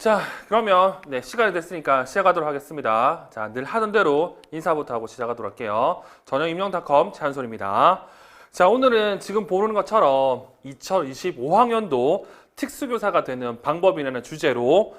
자, 그러면 시간이 됐으니까 시작하도록 하겠습니다. 자, 늘 하던 대로 인사부터 하고 시작하도록 할게요. 저는 임영닷컴 찬솔입니다. 자, 오늘은 지금 보는 것처럼 2025학년도 특수교사가 되는 방법이라는 주제로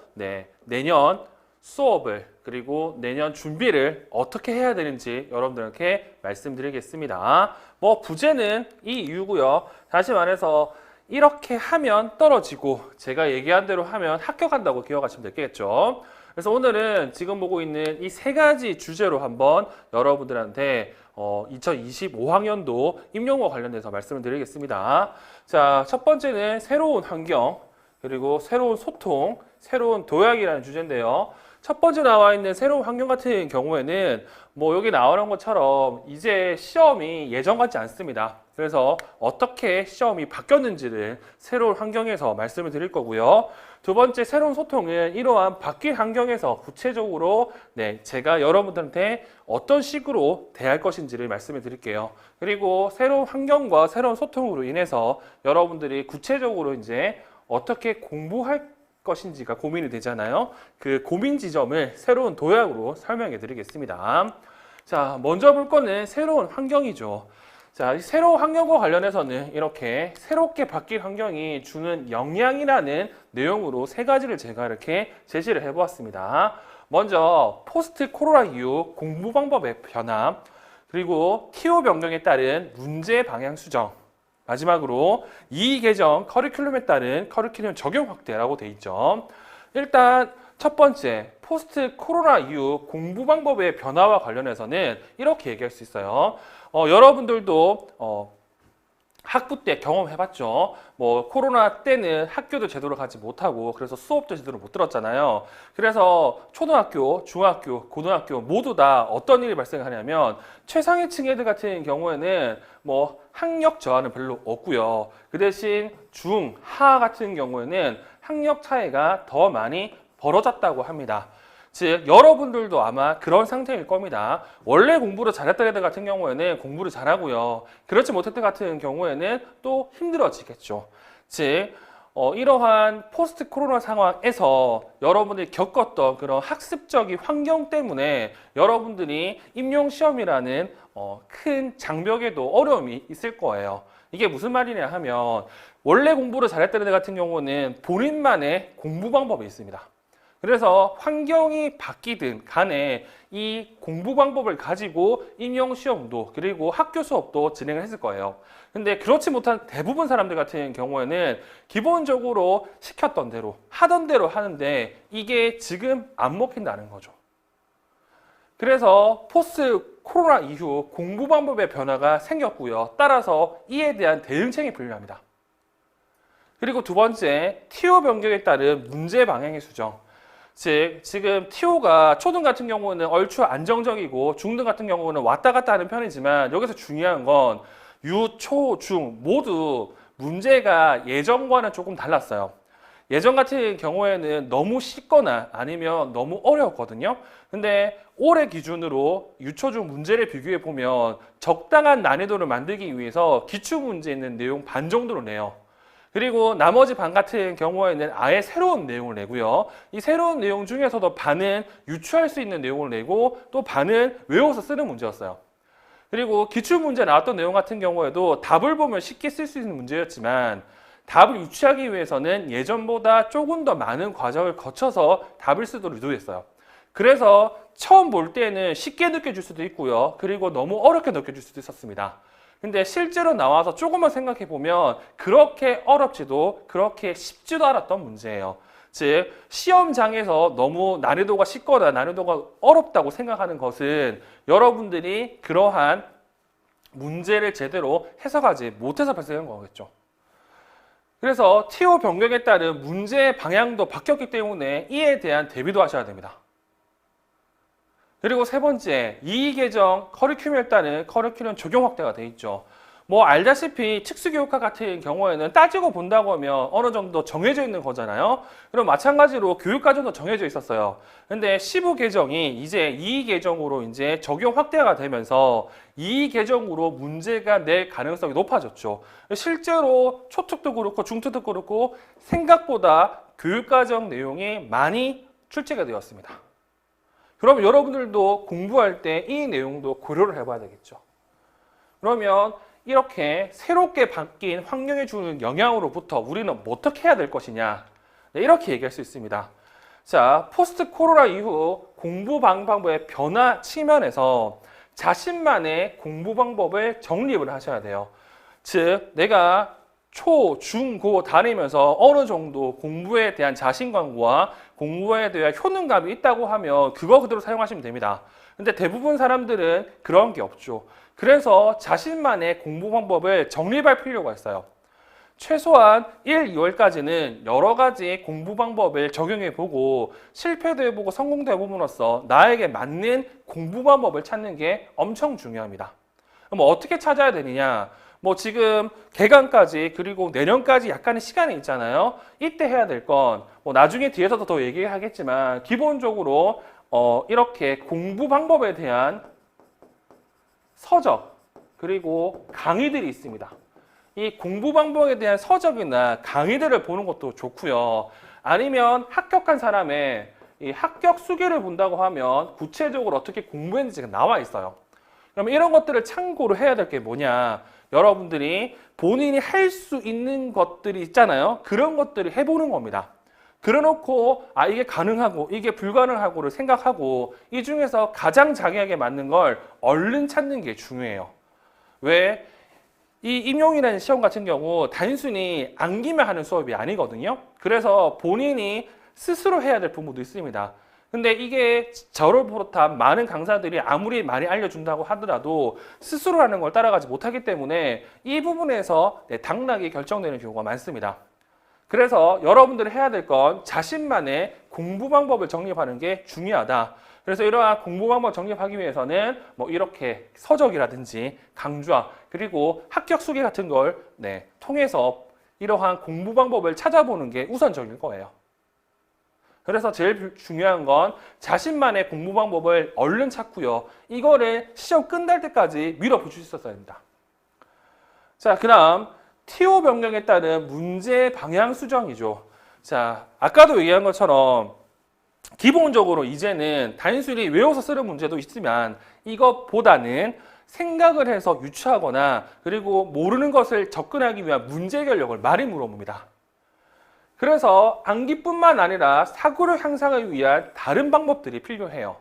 내년 수업을 그리고 내년 준비를 어떻게 해야 되는지 여러분들께 말씀드리겠습니다. 부제는 이 이유고요. 다시 말해서 이렇게 하면 떨어지고 제가 얘기한 대로 하면 합격한다고 기억하시면 되겠죠. 그래서 오늘은 지금 보고 있는 이 세 가지 주제로 한번 여러분들한테 2025학년도 임용과 관련돼서 말씀을 드리겠습니다. 자, 첫 번째는 새로운 환경, 그리고 새로운 소통, 새로운 도약이라는 주제인데요. 첫 번째 나와 있는 새로운 환경 같은 경우에는 여기 나오는 것처럼 이제 시험이 예전 같지 않습니다. 그래서 어떻게 시험이 바뀌었는지를 새로운 환경에서 말씀을 드릴 거고요. 두 번째 새로운 소통은 이러한 바뀐 환경에서 구체적으로 제가 여러분들한테 어떤 식으로 대할 것인지를 말씀을 드릴게요. 그리고 새로운 환경과 새로운 소통으로 인해서 여러분들이 구체적으로 이제 어떻게 공부할 것인지가 고민이 되잖아요. 그 고민 지점을 새로운 도약으로 설명해 드리겠습니다. 자, 먼저 볼 거는 새로운 환경이죠. 자, 이 새로운 환경과 관련해서는 이렇게 새롭게 바뀐 환경이 주는 영향이라는 내용으로 세 가지를 제가 이렇게 제시를 해보았습니다. 먼저 포스트 코로나 이후 공부 방법의 변화, 그리고 TO 변경에 따른 문제 방향 수정, 마지막으로 이의 개정 커리큘럼에 따른 커리큘럼 적용 확대라고 돼 있죠. 일단 첫 번째 포스트 코로나 이후 공부 방법의 변화와 관련해서는 이렇게 얘기할 수 있어요. 여러분들도 학부 때 경험해봤죠. 코로나 때는 학교도 제대로 가지 못하고 그래서 수업도 제대로 못 들었잖아요. 그래서 초등학교, 중학교, 고등학교 모두 다 어떤 일이 발생하냐면 최상위층 애들 같은 경우에는 학력 저하는 별로 없고요. 그 대신 중, 하 같은 경우에는 학력 차이가 더 많이 벌어졌다고 합니다. 즉 여러분들도 아마 그런 상태일 겁니다. 원래 공부를 잘했던 애들 같은 경우에는 공부를 잘하고요. 그렇지 못했던 같은 경우에는 또 힘들어지겠죠. 즉 이러한 포스트 코로나 상황에서 여러분들이 겪었던 그런 학습적인 환경 때문에 여러분들이 임용시험이라는 큰 장벽에도 어려움이 있을 거예요. 이게 무슨 말이냐 하면 원래 공부를 잘했던 애들 같은 경우는 본인만의 공부 방법이 있습니다. 그래서 환경이 바뀌든 간에 이 공부 방법을 가지고 임용시험도 그리고 학교 수업도 진행을 했을 거예요. 근데 그렇지 못한 대부분 사람들 같은 경우에는 기본적으로 시켰던 대로 하던 대로 하는데 이게 지금 안 먹힌다는 거죠. 그래서 포스트 코로나 이후 공부 방법의 변화가 생겼고요. 따라서 이에 대한 대응책이 필요합니다. 그리고 두 번째, TO 변경에 따른 문제 방향의 수정. 즉 지금 TO가 초등 같은 경우는 얼추 안정적이고 중등 같은 경우는 왔다 갔다 하는 편이지만 여기서 중요한 건 유, 초, 중 모두 문제가 예전과는 조금 달랐어요. 예전 같은 경우에는 너무 쉽거나 아니면 너무 어려웠거든요. 근데 올해 기준으로 유초중 문제를 비교해 보면 적당한 난이도를 만들기 위해서 기출문제 있는 내용 반 정도를 내요. 그리고 나머지 반 같은 경우에는 아예 새로운 내용을 내고요. 이 새로운 내용 중에서도 반은 유추할 수 있는 내용을 내고 또 반은 외워서 쓰는 문제였어요. 그리고 기출문제 나왔던 내용 같은 경우에도 답을 보면 쉽게 쓸 수 있는 문제였지만 답을 유추하기 위해서는 예전보다 조금 더 많은 과정을 거쳐서 답을 쓰도록 유도했어요. 그래서 처음 볼 때는 쉽게 느껴질 수도 있고요. 그리고 너무 어렵게 느껴질 수도 있었습니다. 근데 실제로 나와서 조금만 생각해 보면 그렇게 어렵지도 그렇게 쉽지도 않았던 문제예요. 즉 시험장에서 너무 난이도가 쉽거나 난이도가 어렵다고 생각하는 것은 여러분들이 그러한 문제를 제대로 해석하지 못해서 발생한 거겠죠. 그래서 TO 변경에 따른 문제 방향도 바뀌었기 때문에 이에 대한 대비도 하셔야 됩니다. 그리고 세 번째, 이의 개정 커리큘럼에 따른 커리큘럼 적용 확대가 돼 있죠. 알다시피 특수교육과 같은 경우에는 따지고 본다고 하면 어느 정도 정해져 있는 거잖아요. 그럼 마찬가지로 교육과정도 정해져 있었어요. 근데 시부 개정이 이제 이의 개정으로 이제 적용 확대가 되면서 이의 개정으로 문제가 낼 가능성이 높아졌죠. 실제로 초특도 그렇고 중특도 그렇고 생각보다 교육과정 내용이 많이 출제가 되었습니다. 그럼 여러분들도 공부할 때 이 내용도 고려를 해봐야 되겠죠. 그러면 이렇게 새롭게 바뀐 환경에 주는 영향으로부터 우리는 어떻게 해야 될 것이냐, 네, 이렇게 얘기할 수 있습니다. 자, 포스트 코로나 이후 공부 방법의 변화 측면에서 자신만의 공부 방법을 정립을 하셔야 돼요. 즉, 내가 초, 중, 고 다니면서 어느 정도 공부에 대한 자신감과 공부에 대한 효능감이 있다고 하면 그거 그대로 사용하시면 됩니다. 근데 대부분 사람들은 그런 게 없죠. 그래서 자신만의 공부 방법을 정립할 필요가 있어요. 최소한 1, 2월까지는 여러 가지 공부 방법을 적용해보고 실패도 해보고 성공도 해봄으로써 나에게 맞는 공부 방법을 찾는 게 엄청 중요합니다. 그럼 어떻게 찾아야 되느냐? 뭐 지금 개강까지 그리고 내년까지 약간의 시간이 있잖아요. 이때 해야 될 건 뭐 나중에 뒤에서도 더 얘기하겠지만 기본적으로 이렇게 공부 방법에 대한 서적 그리고 강의들이 있습니다. 이 공부 방법에 대한 서적이나 강의들을 보는 것도 좋고요. 아니면 합격한 사람의 이 합격 수기를 본다고 하면 구체적으로 어떻게 공부했는지가 나와 있어요. 그럼 이런 것들을 참고로 해야 될 게 뭐냐? 여러분들이 본인이 할 수 있는 것들이 있잖아요. 그런 것들을 해보는 겁니다. 그래놓고 이게 가능하고 이게 불가능하고를 생각하고 이 중에서 가장 자기에게 맞는 걸 얼른 찾는 게 중요해요. 왜? 이 임용이라는 시험 같은 경우 단순히 암기만 하는 수업이 아니거든요. 그래서 본인이 스스로 해야 될 부분도 있습니다. 근데 이게 저를 비롯한 많은 강사들이 아무리 많이 알려준다고 하더라도 스스로 하는 걸 따라가지 못하기 때문에 이 부분에서 당락이 결정되는 경우가 많습니다. 그래서 여러분들이 해야 될 건 자신만의 공부 방법을 정립하는 게 중요하다. 그래서 이러한 공부 방법 정립하기 위해서는 뭐 이렇게 서적이라든지 강좌 그리고 합격 수기 같은 걸 통해서 이러한 공부 방법을 찾아보는 게 우선적일 거예요. 그래서 제일 중요한 건 자신만의 공부 방법을 얼른 찾고요. 이거를 시험 끝날 때까지 밀어붙일 수 있어야 됩니다. 자, 그다음 TO 변경에 따른 문제 방향 수정이죠. 자, 아까도 얘기한 것처럼 기본적으로 이제는 단순히 외워서 쓰는 문제도 있지만 이것보다는 생각을 해서 유추하거나 그리고 모르는 것을 접근하기 위한 문제 해결력을 많이 물어봅니다. 그래서 암기뿐만 아니라 사고력 향상을 위한 다른 방법들이 필요해요.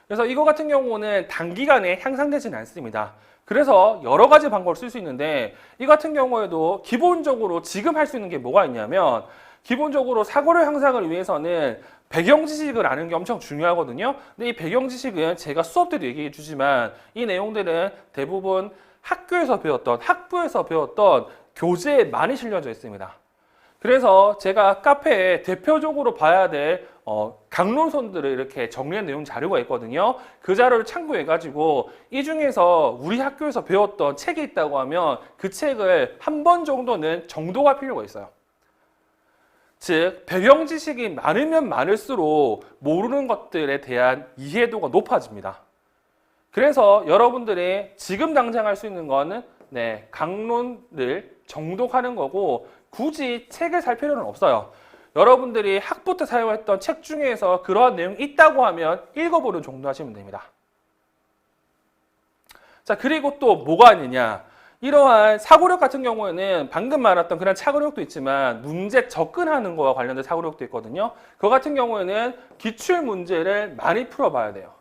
그래서 이거 같은 경우는 단기간에 향상되지는 않습니다. 그래서 여러 가지 방법을 쓸 수 있는데 이 같은 경우에도 기본적으로 지금 할 수 있는 게 뭐가 있냐면 기본적으로 사고력 향상을 위해서는 배경 지식을 아는 게 엄청 중요하거든요. 근데 이 배경 지식은 제가 수업 때도 얘기해 주지만 이 내용들은 대부분 학교에서 배웠던 학부에서 배웠던 교재에 많이 실려져 있습니다. 그래서 제가 카페에 대표적으로 봐야 될 강론선들을 이렇게 정리한 내용 자료가 있거든요. 그 자료를 참고해가지고 이 중에서 우리 학교에서 배웠던 책이 있다고 하면 그 책을 한 번 정도는 정독할 필요가 있어요. 즉, 배경 지식이 많으면 많을수록 모르는 것들에 대한 이해도가 높아집니다. 그래서 여러분들이 지금 당장 할 수 있는 거는 강론을 정독하는 거고 굳이 책을 살 필요는 없어요. 여러분들이 학부 때 사용했던 책 중에서 그러한 내용이 있다고 하면 읽어보는 정도 하시면 됩니다. 자, 그리고 또 뭐가 있느냐. 이러한 사고력 같은 경우에는 방금 말했던 그런 사고력도 있지만 문제 접근하는 거와 관련된 사고력도 있거든요. 그 같은 경우에는 기출 문제를 많이 풀어봐야 돼요.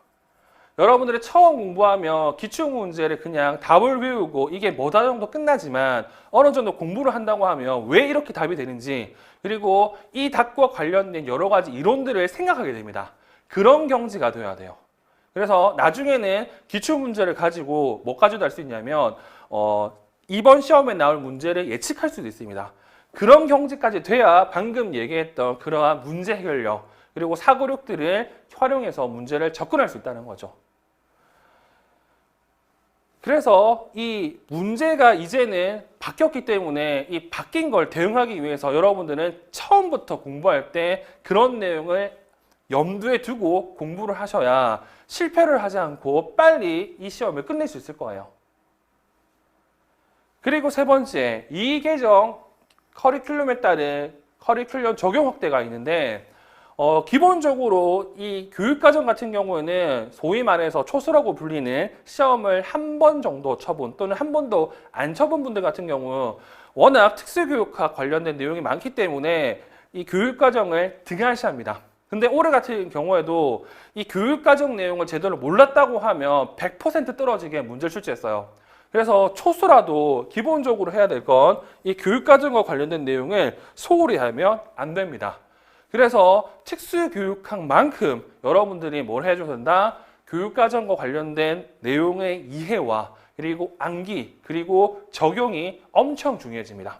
여러분들이 처음 공부하면 기출 문제를 그냥 답을 외우고 이게 뭐다 정도 끝나지만 어느 정도 공부를 한다고 하면 왜 이렇게 답이 되는지 그리고 이 답과 관련된 여러 가지 이론들을 생각하게 됩니다. 그런 경지가 돼야 돼요. 그래서 나중에는 기출 문제를 가지고 뭐까지도 할 수 있냐면 이번 시험에 나올 문제를 예측할 수도 있습니다. 그런 경지까지 돼야 방금 얘기했던 그러한 문제 해결력 그리고 사고력들을 활용해서 문제를 접근할 수 있다는 거죠. 그래서 이 문제가 이제는 바뀌었기 때문에 이 바뀐 걸 대응하기 위해서 여러분들은 처음부터 공부할 때 그런 내용을 염두에 두고 공부를 하셔야 실패를 하지 않고 빨리 이 시험을 끝낼 수 있을 거예요. 그리고 세 번째, 이 개정 커리큘럼에 따른 커리큘럼 적용 확대가 있는데 기본적으로 이 교육과정 같은 경우에는 소위 말해서 초수라고 불리는 시험을 한 번 정도 쳐본 또는 한 번도 안 쳐본 분들 같은 경우 워낙 특수교육과 관련된 내용이 많기 때문에 이 교육과정을 등한시합니다. 근데 올해 같은 경우에도 이 교육과정 내용을 제대로 몰랐다고 하면 100% 떨어지게 문제를 출제했어요. 그래서 초수라도 기본적으로 해야 될 건 이 교육과정과 관련된 내용을 소홀히 하면 안 됩니다. 그래서 특수교육학만큼 여러분들이 뭘 해줘야 된다? 교육과정과 관련된 내용의 이해와 그리고 암기, 그리고 적용이 엄청 중요해집니다.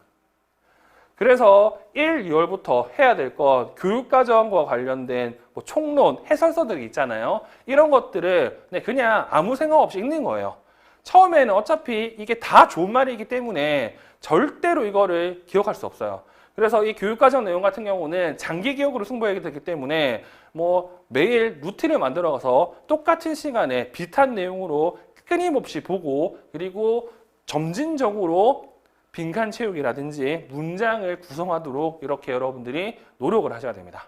그래서 1, 2월부터 해야 될 건 교육과정과 관련된 뭐 총론, 해설서들이 있잖아요. 이런 것들을 그냥 아무 생각 없이 읽는 거예요. 처음에는 어차피 이게 다 좋은 말이기 때문에 절대로 이거를 기억할 수 없어요. 그래서 이 교육과정 내용 같은 경우는 장기 기억으로 승부하게 되기 때문에 뭐 매일 루틴을 만들어가서 똑같은 시간에 비슷한 내용으로 끊임없이 보고 그리고 점진적으로 빈칸 채우기라든지 문장을 구성하도록 이렇게 여러분들이 노력을 하셔야 됩니다.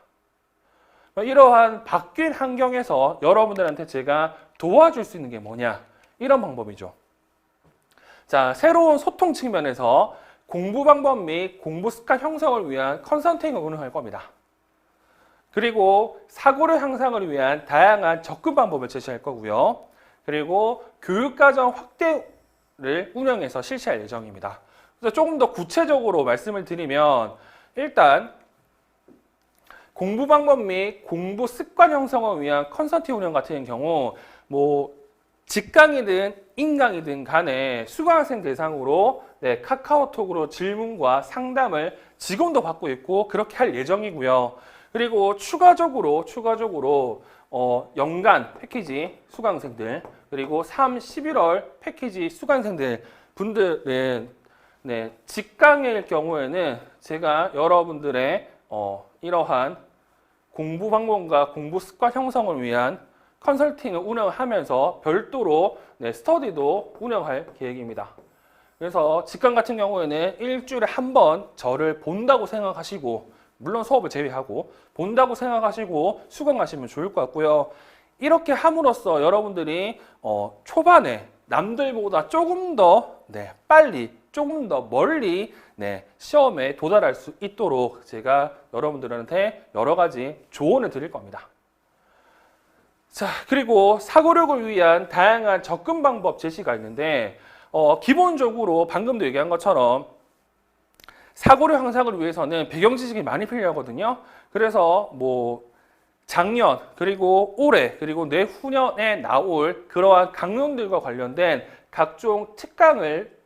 이러한 바뀐 환경에서 여러분들한테 제가 도와줄 수 있는 게 뭐냐? 이런 방법이죠. 자, 새로운 소통 측면에서 공부 방법 및 공부 습관 형성을 위한 컨설팅을 운영할 겁니다. 그리고 사고력 향상을 위한 다양한 접근 방법을 제시할 거고요. 그리고 교육과정 확대를 운영해서 실시할 예정입니다. 그래서 조금 더 구체적으로 말씀을 드리면 일단 공부 방법 및 공부 습관 형성을 위한 컨설팅 운영 같은 경우 뭐 직강이든 인강이든 간에 수강생 대상으로 카카오톡으로 질문과 상담을 지금도 받고 있고 그렇게 할 예정이고요. 그리고 추가적으로 연간 패키지 수강생들 그리고 3, 11월 패키지 수강생들 분들은 직강일 경우에는 제가 여러분들의 이러한 공부 방법과 공부 습관 형성을 위한 컨설팅을 운영하면서 별도로 스터디도 운영할 계획입니다. 그래서 직강 같은 경우에는 일주일에 한 번 저를 본다고 생각하시고 물론 수업을 제외하고 본다고 생각하시고 수강하시면 좋을 것 같고요. 이렇게 함으로써 여러분들이 초반에 남들보다 조금 더 빨리 조금 더 멀리 시험에 도달할 수 있도록 제가 여러분들한테 여러 가지 조언을 드릴 겁니다. 자, 그리고 사고력을 위한 다양한 접근 방법 제시가 있는데 기본적으로 방금도 얘기한 것처럼 사고력 향상을 위해서는 배경 지식이 많이 필요하거든요. 그래서 뭐 작년 그리고 올해 그리고 내후년에 나올 그러한 강론들과 관련된 각종 특강을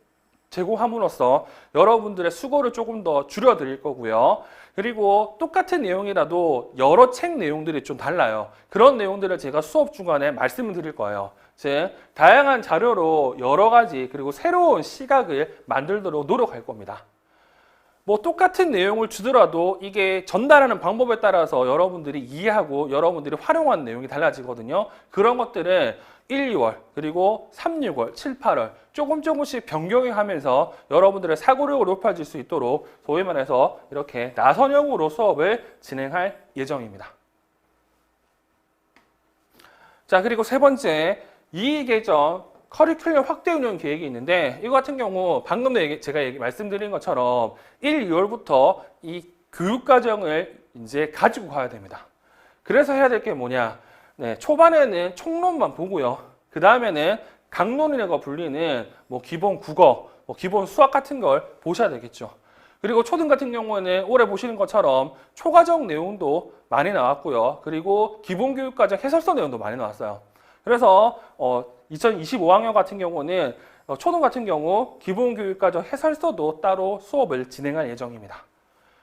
제공함으로써 여러분들의 수고를 조금 더 줄여드릴 거고요. 그리고 똑같은 내용이라도 여러 책 내용들이 좀 달라요. 그런 내용들을 제가 수업 중간에 말씀을 드릴 거예요. 즉 다양한 자료로 여러 가지 그리고 새로운 시각을 만들도록 노력할 겁니다. 뭐 똑같은 내용을 주더라도 이게 전달하는 방법에 따라서 여러분들이 이해하고 여러분들이 활용하는 내용이 달라지거든요. 그런 것들은 1, 2월 그리고 3, 6월, 7, 8월 조금씩 변경하면서 여러분들의 사고력을 높여줄 수 있도록 소위 말해서 이렇게 나선형으로 수업을 진행할 예정입니다. 자, 그리고 세 번째 이익예정 커리큘럼 확대 운영 계획이 있는데 이거 같은 경우 방금 제가 말씀드린 것처럼 1, 2월부터 이 교육과정을 이제 가지고 가야 됩니다. 그래서 해야 될 게 뭐냐? 초반에는 총론만 보고요. 그 다음에는 강론이라고 불리는 뭐 기본 국어, 뭐 기본 수학 같은 걸 보셔야 되겠죠. 그리고 초등 같은 경우에는 올해 보시는 것처럼 초과정 내용도 많이 나왔고요. 그리고 기본교육과정 해설서 내용도 많이 나왔어요. 그래서 2025학년 같은 경우는 초등 같은 경우 기본교육과정 해설서도 따로 수업을 진행할 예정입니다.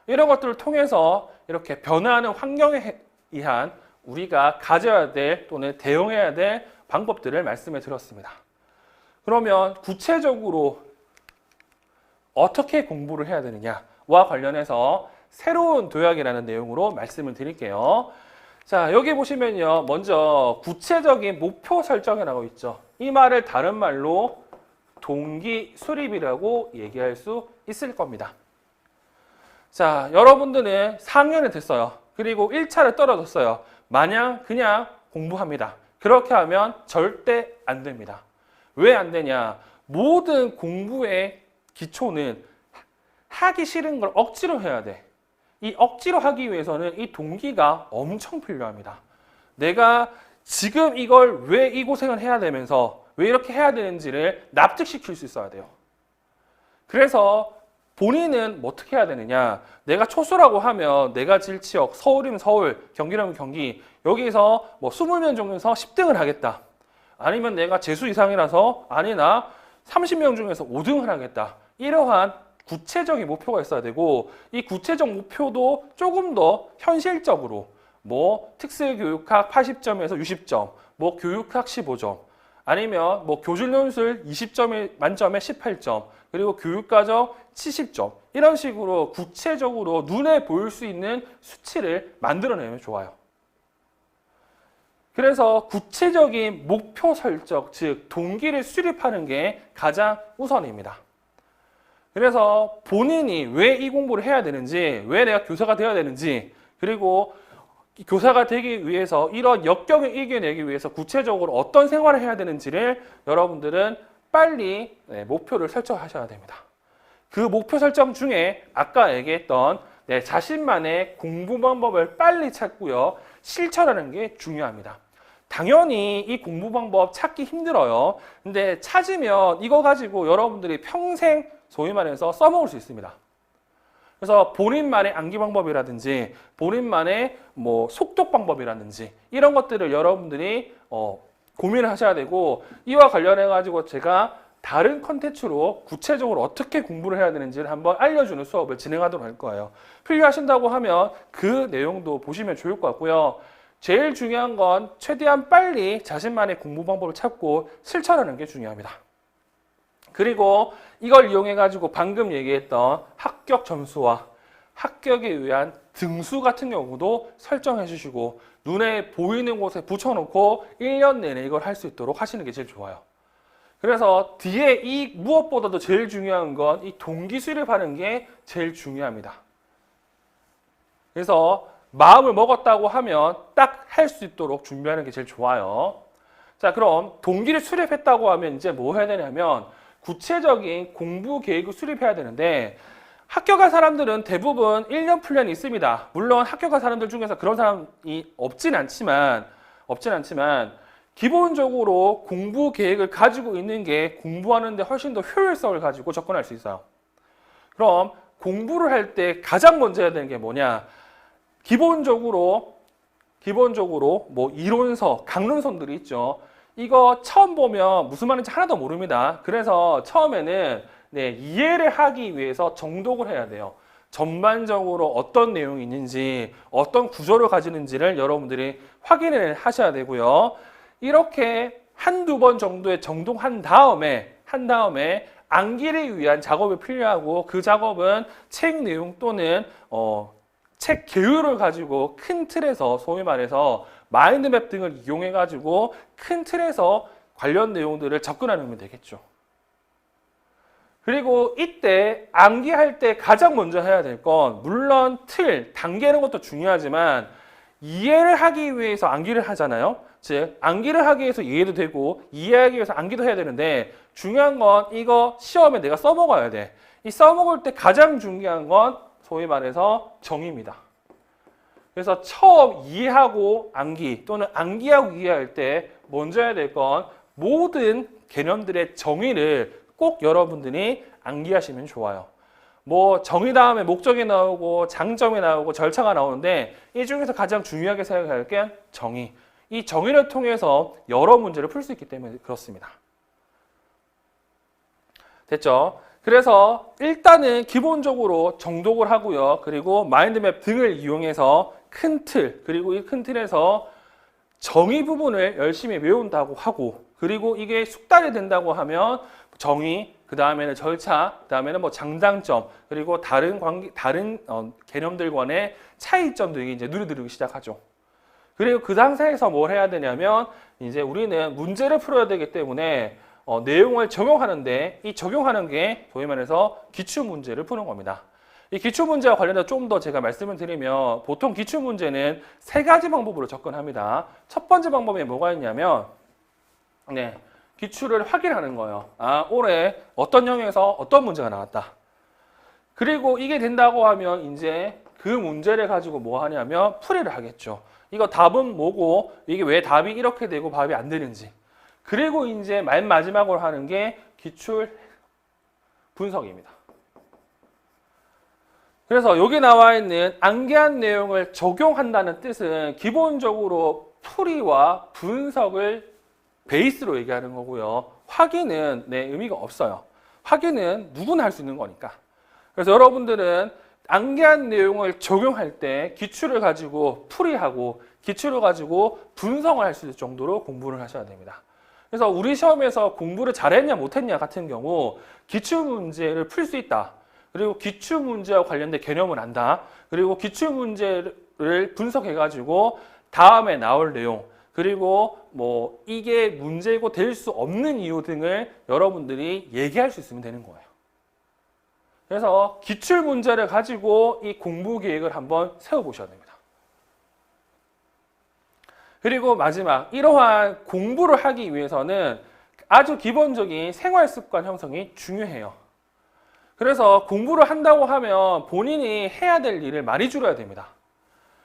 이런 것들을 통해서 이렇게 변화하는 환경에 의한 우리가 가져야 될 또는 대응해야 될 방법들을 말씀해 드렸습니다. 그러면 구체적으로 어떻게 공부를 해야 되느냐와 관련해서 새로운 도약이라는 내용으로 말씀을 드릴게요. 자, 여기 보시면요. 먼저 구체적인 목표 설정이라고 있죠. 이 말을 다른 말로 동기 수립이라고 얘기할 수 있을 겁니다. 자, 여러분들은 4학년이 됐어요. 그리고 1차를 떨어졌어요. 마냥 그냥 공부합니다. 그렇게 하면 절대 안 됩니다. 왜 안 되냐? 모든 공부의 기초는 하기 싫은 걸 억지로 해야 돼. 이 억지로 하기 위해서는 이 동기가 엄청 필요합니다. 내가 지금 이걸 왜 이 고생을 해야 되면서 왜 이렇게 해야 되는지를 납득시킬 수 있어야 돼요. 그래서 본인은 뭐 어떻게 해야 되느냐? 내가 초수라고 하면 내가 질 지역, 서울이면 서울, 경기라면 경기, 여기서 뭐 20명 중에서 10등을 하겠다. 아니면 내가 재수 이상이라서 아니나 30명 중에서 5등을 하겠다. 이러한 구체적인 목표가 있어야 되고, 이 구체적 목표도 조금 더 현실적으로 뭐 특수교육학 80점에서 60점, 뭐 교육학 15점, 아니면 뭐 교실연술 20점에 만점에 18점, 그리고 교육과정 70점, 이런 식으로 구체적으로 눈에 보일 수 있는 수치를 만들어내면 좋아요. 그래서 구체적인 목표 설정, 즉 동기를 수립하는 게 가장 우선입니다. 그래서 본인이 왜 이 공부를 해야 되는지, 왜 내가 교사가 되어야 되는지, 그리고 교사가 되기 위해서 이런 역경을 이겨내기 위해서 구체적으로 어떤 생활을 해야 되는지를 여러분들은 빨리 목표를 설정하셔야 됩니다. 그 목표 설정 중에 아까 얘기했던 자신만의 공부 방법을 빨리 찾고요. 실천하는 게 중요합니다. 당연히 이 공부 방법 찾기 힘들어요. 근데 찾으면 이거 가지고 여러분들이 평생 소위 말해서 써먹을 수 있습니다. 그래서 본인만의 암기 방법이라든지 본인만의 뭐 속독 방법이라든지 이런 것들을 여러분들이 고민을 하셔야 되고, 이와 관련해 가지고 제가 다른 컨텐츠로 구체적으로 어떻게 공부를 해야 되는지를 한번 알려주는 수업을 진행하도록 할 거예요. 필요하신다고 하면 그 내용도 보시면 좋을 것 같고요. 제일 중요한 건 최대한 빨리 자신만의 공부 방법을 찾고 실천하는 게 중요합니다. 그리고 이걸 이용해 가지고 방금 얘기했던 합격 점수와 합격에 위한 등수 같은 경우도 설정해 주시고, 눈에 보이는 곳에 붙여놓고 1년 내내 이걸 할 수 있도록 하시는 게 제일 좋아요. 그래서 뒤에 이 무엇보다도 제일 중요한 건 이 동기 수립하는 게 제일 중요합니다. 그래서 마음을 먹었다고 하면 딱 할 수 있도록 준비하는 게 제일 좋아요. 자, 그럼 동기를 수립했다고 하면 이제 뭐 해야 되냐면 구체적인 공부 계획을 수립해야 되는데, 합격한 사람들은 대부분 1년 플랜이 있습니다. 물론 합격한 사람들 중에서 그런 사람이 없진 않지만 기본적으로 공부 계획을 가지고 있는 게 공부하는데 훨씬 더 효율성을 가지고 접근할 수 있어요. 그럼 공부를 할 때 가장 먼저 해야 되는 게 뭐냐? 기본적으로 뭐 이론서, 강론서들이 있죠. 이거 처음 보면 무슨 말인지 하나도 모릅니다. 그래서 처음에는 이해를 하기 위해서 정독을 해야 돼요. 전반적으로 어떤 내용이 있는지, 어떤 구조를 가지는지를 여러분들이 확인을 하셔야 되고요. 이렇게 한두 번 정도의 정독한 다음에 암기를 위한 작업이 필요하고, 그 작업은 책 내용 또는 책 개요를 가지고 큰 틀에서 소위 말해서 마인드맵 등을 이용해 가지고 큰 틀에서 관련 내용들을 접근하면 되겠죠. 그리고 이때 암기할 때 가장 먼저 해야 될 건, 물론 틀, 단계는 것도 중요하지만 이해를 하기 위해서 암기를 하잖아요. 즉 암기를 하기 위해서 이해도 되고 이해하기 위해서 암기도 해야 되는데, 중요한 건 이거 시험에 내가 써먹어야 돼. 이 써먹을 때 가장 중요한 건 소위 말해서 정의입니다. 그래서 처음 이해하고 암기 또는 암기하고 이해할 때 먼저 해야 될 건 모든 개념들의 정의를 꼭 여러분들이 암기하시면 좋아요. 뭐 정의 다음에 목적이 나오고 장점이 나오고 절차가 나오는데, 이 중에서 가장 중요하게 생각할 게 정의. 이 정의를 통해서 여러 문제를 풀 수 있기 때문에 그렇습니다. 됐죠? 그래서 일단은 기본적으로 정독을 하고요. 그리고 마인드맵 등을 이용해서 큰 틀, 그리고 이 큰 틀에서 정의 부분을 열심히 외운다고 하고, 그리고 이게 숙달이 된다고 하면 정의, 그 다음에는 절차, 그 다음에는 뭐 장단점, 그리고 다른 개념들 간의 차이점들이 이제 누려들기 시작하죠. 그리고 그 상태에서 뭘 해야 되냐면, 이제 우리는 문제를 풀어야 되기 때문에 내용을 적용하는데, 이 적용하는 게 소위 말해서 기출 문제를 푸는 겁니다. 이 기출문제와 관련해서 좀 더 제가 말씀을 드리면 보통 기출문제는 세 가지 방법으로 접근합니다. 첫 번째 방법에 뭐가 있냐면 네, 기출을 확인하는 거예요. 아, 올해 어떤 영역에서 어떤 문제가 나왔다. 그리고 이게 된다고 하면 이제 그 문제를 가지고 뭐 하냐면 풀이를 하겠죠. 이거 답은 뭐고 이게 왜 답이 이렇게 되고 답이 안 되는지. 그리고 이제 맨 마지막으로 하는 게 기출 분석입니다. 그래서 여기 나와 있는 암기한 내용을 적용한다는 뜻은 기본적으로 풀이와 분석을 베이스로 얘기하는 거고요. 확인은 의미가 없어요. 확인은 누구나 할 수 있는 거니까. 그래서 여러분들은 암기한 내용을 적용할 때 기출을 가지고 풀이하고 기출을 가지고 분석을 할 수 있을 정도로 공부를 하셔야 됩니다. 그래서 우리 시험에서 공부를 잘했냐 못했냐 같은 경우 기출문제를 풀 수 있다. 그리고 기출문제와 관련된 개념을 안다. 그리고 기출문제를 분석해가지고 다음에 나올 내용 그리고 뭐 이게 문제고 될 수 없는 이유 등을 여러분들이 얘기할 수 있으면 되는 거예요. 그래서 기출문제를 가지고 이 공부 계획을 한번 세워보셔야 됩니다. 그리고 마지막, 이러한 공부를 하기 위해서는 아주 기본적인 생활습관 형성이 중요해요. 그래서 공부를 한다고 하면 본인이 해야 될 일을 많이 줄여야 됩니다.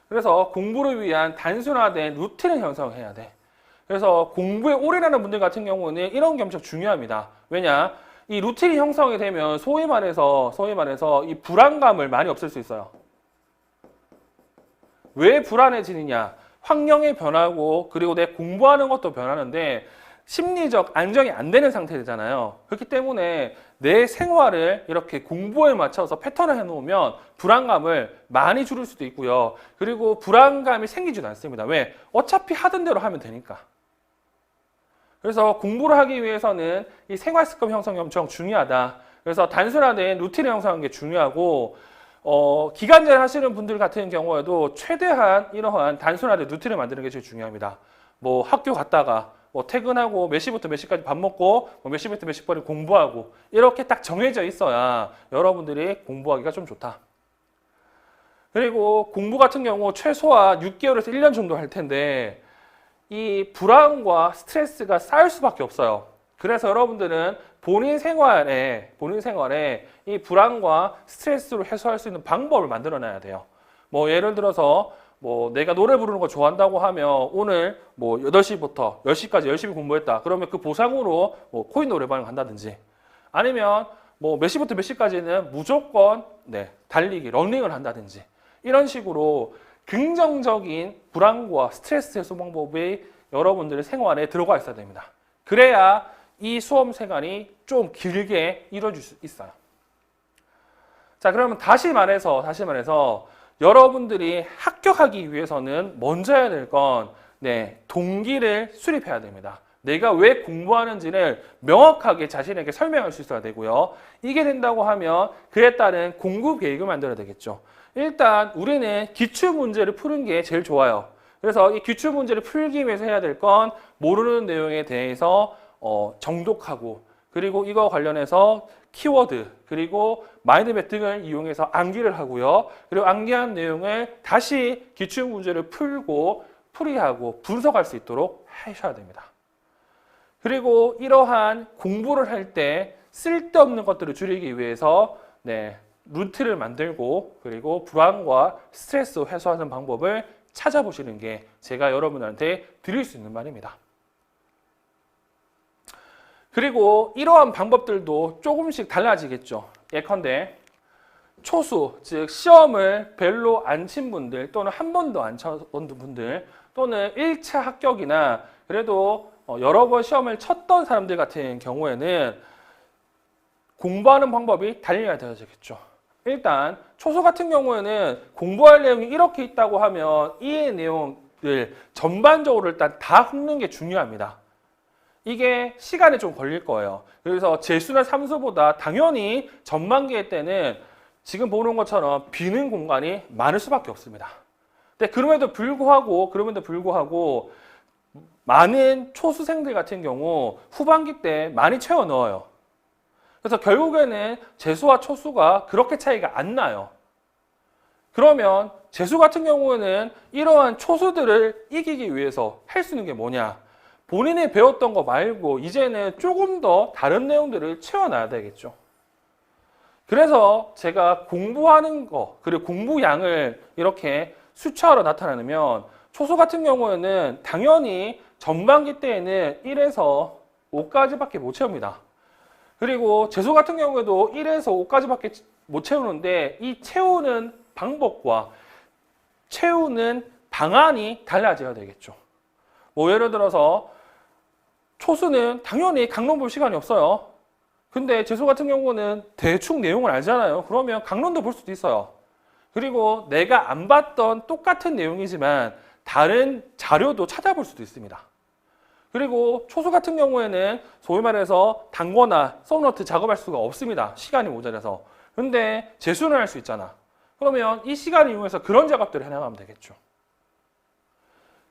그래서 공부를 위한 단순화된 루틴을 형성해야 돼. 그래서 공부에 올인하는 분들 같은 경우는 이런 게 엄청 중요합니다. 왜냐? 이 루틴이 형성이 되면 소위 말해서 이 불안감을 많이 없앨 수 있어요. 왜 불안해지느냐? 환경이 변하고 그리고 내 공부하는 것도 변하는데 심리적 안정이 안 되는 상태잖아요. 그렇기 때문에 내 생활을 이렇게 공부에 맞춰서 패턴을 해놓으면 불안감을 많이 줄일 수도 있고요. 그리고 불안감이 생기지도 않습니다. 왜? 어차피 하던 대로 하면 되니까. 그래서 공부를 하기 위해서는 이 생활습관 형성이 엄청 중요하다. 그래서 단순화된 루틴을 형성하는 게 중요하고 기간제 하시는 분들 같은 경우에도 최대한 이러한 단순화된 루틴을 만드는 게 제일 중요합니다. 뭐 학교 갔다가 뭐 퇴근하고 몇 시부터 몇 시까지 밥 먹고 뭐 몇 시부터 몇 시까지 공부하고 이렇게 딱 정해져 있어야 여러분들이 공부하기가 좀 좋다. 그리고 공부 같은 경우 최소한 6개월에서 1년 정도 할 텐데 이 불안과 스트레스가 쌓일 수밖에 없어요. 그래서 여러분들은 본인 생활에 이 불안과 스트레스를 해소할 수 있는 방법을 만들어 놔야 돼요. 뭐 예를 들어서 뭐 내가 노래 부르는 거 좋아한다고 하면 오늘 뭐 8시부터 10시까지 열심히 공부했다. 그러면 그 보상으로 뭐 코인 노래방을 간다든지 아니면 뭐 몇 시부터 몇 시까지는 무조건 달리기, 러닝을 한다든지 이런 식으로 긍정적인 불안과 스트레스 해소 방법이 여러분들의 생활에 들어가 있어야 됩니다. 그래야 이 수험 생활이 좀 길게 이루어질 수 있어요. 자, 그러면 다시 말해서 여러분들이 합격하기 위해서는 먼저 해야 될 건 동기를 수립해야 됩니다. 내가 왜 공부하는지를 명확하게 자신에게 설명할 수 있어야 되고요. 이게 된다고 하면 그에 따른 공부 계획을 만들어야 되겠죠. 일단 우리는 기출문제를 푸는 게 제일 좋아요. 그래서 이 기출문제를 풀기 위해서 해야 될 건 모르는 내용에 대해서 정독하고 그리고 이거 관련해서 키워드 그리고 마인드맵 등을 이용해서 암기를 하고요. 그리고 암기한 내용을 다시 기출문제를 풀고 풀이하고 분석할 수 있도록 하셔야 됩니다. 그리고 이러한 공부를 할 때 쓸데없는 것들을 줄이기 위해서 루트를 만들고 그리고 불안과 스트레스 해소하는 방법을 찾아보시는 게 제가 여러분한테 드릴 수 있는 말입니다. 그리고 이러한 방법들도 조금씩 달라지겠죠. 예컨대 초수, 즉 시험을 별로 안 친 분들 또는 한 번도 안 쳐본 분들 또는 1차 합격이나 그래도 여러 번 시험을 쳤던 사람들 같은 경우에는 공부하는 방법이 달라야 되겠죠. 일단 초수 같은 경우에는 공부할 내용이 이렇게 있다고 하면 이 내용을 전반적으로 일단 다 훑는 게 중요합니다. 이게 시간이 좀 걸릴 거예요. 그래서 재수나 삼수보다 당연히 전반기일 때는 지금 보는 것처럼 비는 공간이 많을 수밖에 없습니다. 근데 그럼에도 불구하고 많은 초수생들 같은 경우 후반기 때 많이 채워 넣어요. 그래서 결국에는 재수와 초수가 그렇게 차이가 안 나요. 그러면 재수 같은 경우에는 이러한 초수들을 이기기 위해서 할 수 있는 게 뭐냐? 본인이 배웠던 거 말고 이제는 조금 더 다른 내용들을 채워놔야 되겠죠. 그래서 제가 공부하는 거, 그리고 공부량을 이렇게 수치화로 나타내면 초수 같은 경우에는 당연히 전반기 때에는 1에서 5까지밖에 못 채웁니다. 그리고 재수 같은 경우에도 1에서 5까지밖에 못 채우는데 이 채우는 방법과 채우는 방안이 달라져야 되겠죠. 뭐 예를 들어서 초수는 당연히 강론 볼 시간이 없어요. 근데 재수 같은 경우는 대충 내용을 알잖아요. 그러면 강론도 볼 수도 있어요. 그리고 내가 안 봤던 똑같은 내용이지만 다른 자료도 찾아볼 수도 있습니다. 그리고 초수 같은 경우에는 소위 말해서 단거나 썸노트 작업할 수가 없습니다. 시간이 모자라서. 근데 재수는 할 수 있잖아. 그러면 이 시간을 이용해서 그런 작업들을 해나가면 되겠죠.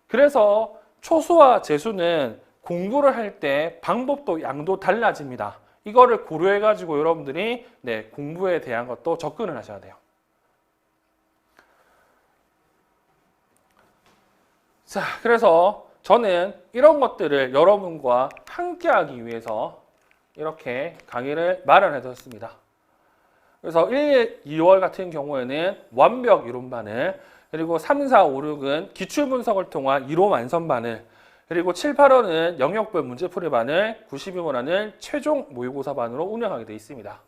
그래서 초수와 재수는 공부를 할 때 방법도 양도 달라집니다. 이거를 고려해가지고 여러분들이 공부에 대한 것도 접근을 하셔야 돼요. 자, 그래서 저는 이런 것들을 여러분과 함께 하기 위해서 이렇게 강의를 마련해 뒀습니다. 그래서 1, 2월 같은 경우에는 완벽 이론반을, 그리고 3, 4, 5, 6은 기출분석을 통한 이론 완성반을, 그리고 7, 8월은 영역별 문제풀이반을, 92문화는 최종 모의고사반으로 운영하게 되어 있습니다.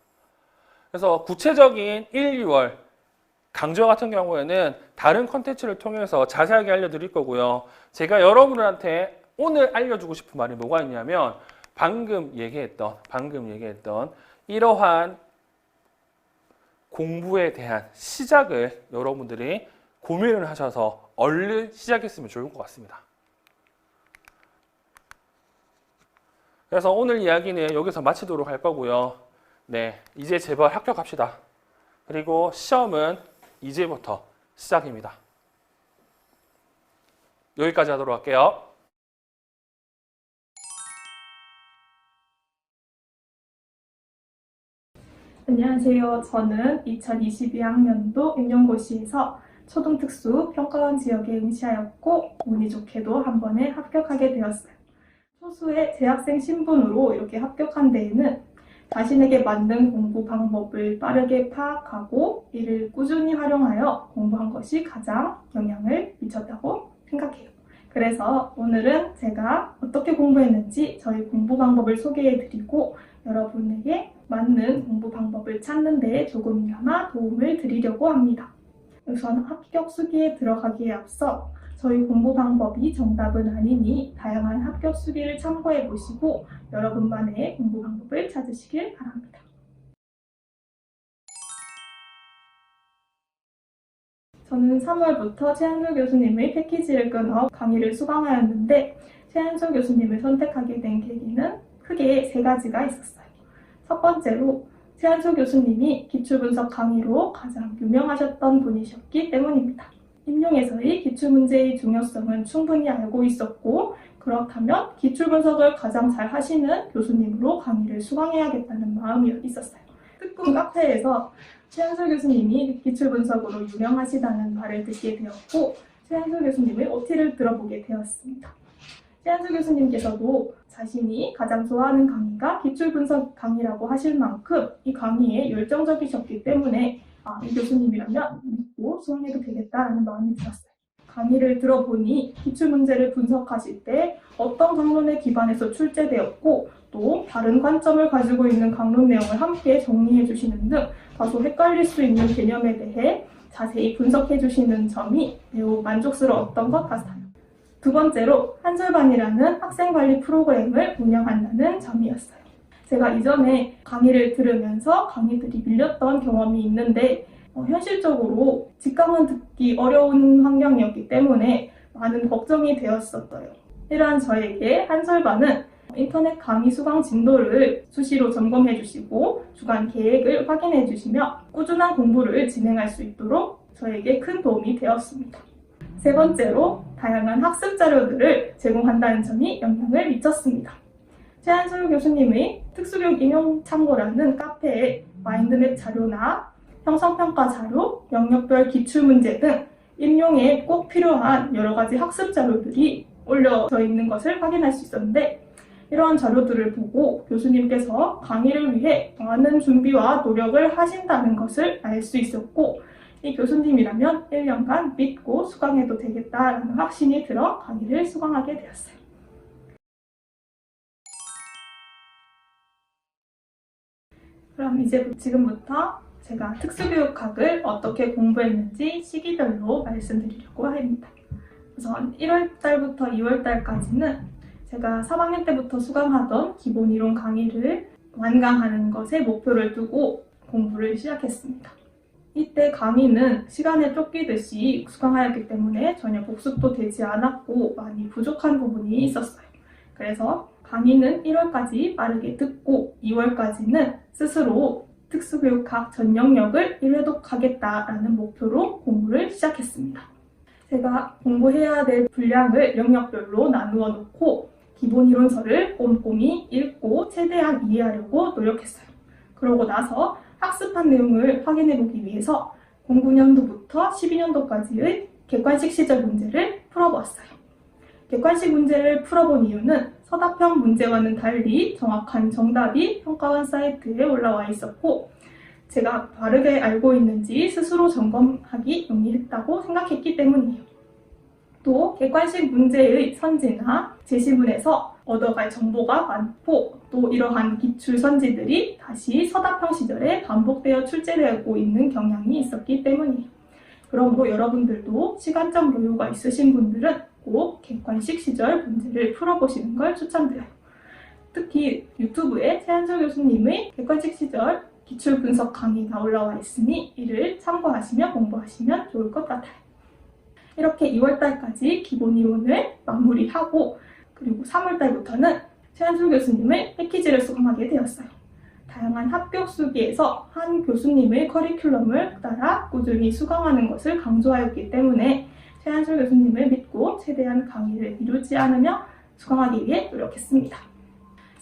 그래서 구체적인 1, 2월 강좌 같은 경우에는 다른 컨텐츠를 통해서 자세하게 알려드릴 거고요. 제가 여러분들한테 오늘 알려주고 싶은 말이 뭐가 있냐면 방금 얘기했던 이러한 공부에 대한 시작을 여러분들이 고민을 하셔서 얼른 시작했으면 좋을 것 같습니다. 그래서 오늘 이야기는 여기서 마치도록 할 거고요. 이제 제발 합격합시다. 그리고 시험은 이제부터 시작입니다. 여기까지 하도록 할게요. 안녕하세요. 저는 2022학년도 임용고시에서 초등특수 평가원 지역에 응시하였고 운이 좋게도 한 번에 합격하게 되었어요. 소수의 재학생 신분으로 이렇게 합격한 데에는 자신에게 맞는 공부 방법을 빠르게 파악하고 이를 꾸준히 활용하여 공부한 것이 가장 영향을 미쳤다고 생각해요. 그래서 오늘은 제가 어떻게 공부했는지 저희 공부 방법을 소개해드리고 여러분에게 맞는 공부 방법을 찾는 데 조금이나마 도움을 드리려고 합니다. 우선 합격 수기에 들어가기에 앞서 저희 공부 방법이 정답은 아니니 다양한 합격 수기를 참고해 보시고 여러분만의 공부 방법을 찾으시길 바랍니다. 저는 3월부터 최한솔 교수님의 패키지를 끊어 강의를 수강하였는데 최한솔 교수님을 선택하게 된 계기는 크게 3가지가 있었어요. 첫 번째로 최한솔 교수님이 기출분석 강의로 가장 유명하셨던 분이셨기 때문입니다. 임용에서의 기출문제의 중요성은 충분히 알고 있었고 그렇다면 기출분석을 가장 잘 하시는 교수님으로 강의를 수강해야겠다는 마음이 있었어요. 특훈 카페에서 최한솔 교수님이 기출분석으로 유명하시다는 말을 듣게 되었고 최한솔 교수님의 OT를 들어보게 되었습니다. 최한솔 교수님께서도 자신이 가장 좋아하는 강의가 기출분석 강의라고 하실 만큼 이 강의에 열정적이셨기 때문에 이 교수님이라면 믿고 수강해도 되겠다라는 마음이 들었어요. 강의를 들어보니 기출문제를 분석하실 때 어떤 강론에 기반해서 출제되었고 또 다른 관점을 가지고 있는 강론 내용을 함께 정리해 주시는 등 다소 헷갈릴 수 있는 개념에 대해 자세히 분석해 주시는 점이 매우 만족스러웠던 것 같아요. 두 번째로 한솔반이라는 학생관리 프로그램을 운영한다는 점이었어요. 제가 이전에 강의를 들으면서 강의들이 밀렸던 경험이 있는데 현실적으로 직강은 듣기 어려운 환경이었기 때문에 많은 걱정이 되었었어요. 이러한 저에게 한솔반은 인터넷 강의 수강 진도를 수시로 점검해 주시고 주간 계획을 확인해 주시며 꾸준한 공부를 진행할 수 있도록 저에게 큰 도움이 되었습니다. 세 번째로 다양한 학습 자료들을 제공한다는 점이 영향을 미쳤습니다. 최한솔 교수님의 특수교육 임용 참고라는 카페에 마인드맵 자료나 형성평가 자료, 영역별 기출문제 등 임용에 꼭 필요한 여러 가지 학습 자료들이 올려져 있는 것을 확인할 수 있었는데, 이러한 자료들을 보고 교수님께서 강의를 위해 많은 준비와 노력을 하신다는 것을 알 수 있었고, 이 교수님이라면 1년간 믿고 수강해도 되겠다라는 확신이 들어 강의를 수강하게 되었어요. 그럼 이제 지금부터 제가 특수교육학을 어떻게 공부했는지 시기별로 말씀드리려고 합니다. 우선 1월달부터 2월달까지는 제가 3학년 때부터 수강하던 기본 이론 강의를 완강하는 것에 목표를 두고 공부를 시작했습니다. 이때 강의는 시간에 쫓기듯이 수강하였기 때문에 전혀 복습도 되지 않았고 많이 부족한 부분이 있었어요. 그래서 강의는 1월까지 빠르게 듣고 2월까지는 스스로 특수교육학 전 영역을 1회독하겠다라는 목표로 공부를 시작했습니다. 제가 공부해야 될 분량을 영역별로 나누어 놓고 기본 이론서를 꼼꼼히 읽고 최대한 이해하려고 노력했어요. 그러고 나서 학습한 내용을 확인해 보기 위해서 09년도부터 12년도까지의 객관식 시절 문제를 풀어보았어요. 객관식 문제를 풀어본 이유는 서답형 문제와는 달리 정확한 정답이 평가원 사이트에 올라와 있었고, 제가 바르게 알고 있는지 스스로 점검하기 용이했다고 생각했기 때문이에요. 또 객관식 문제의 선지나 제시문에서 얻어갈 정보가 많고, 또 이러한 기출 선지들이 다시 서답형 시절에 반복되어 출제되고 있는 경향이 있었기 때문이에요. 그러므로 여러분들도 시간적 여유가 있으신 분들은 꼭 객관식 시절 문제를 풀어보시는 걸 추천드려요. 특히 유튜브에 최한솔 교수님의 객관식 시절 기출 분석 강의가 올라와 있으니 이를 참고하시며 공부하시면 좋을 것 같아요. 이렇게 2월달까지 기본 이론을 마무리하고, 그리고 3월달부터는 최한솔 교수님의 패키지를 수강하게 되었어요. 다양한 합격 수기에서 한 교수님의 커리큘럼을 따라 꾸준히 수강하는 것을 강조하였기 때문에 최한솔 교수님을 믿고 최대한 강의를 미루지 않으며 수강하기 위해 노력했습니다.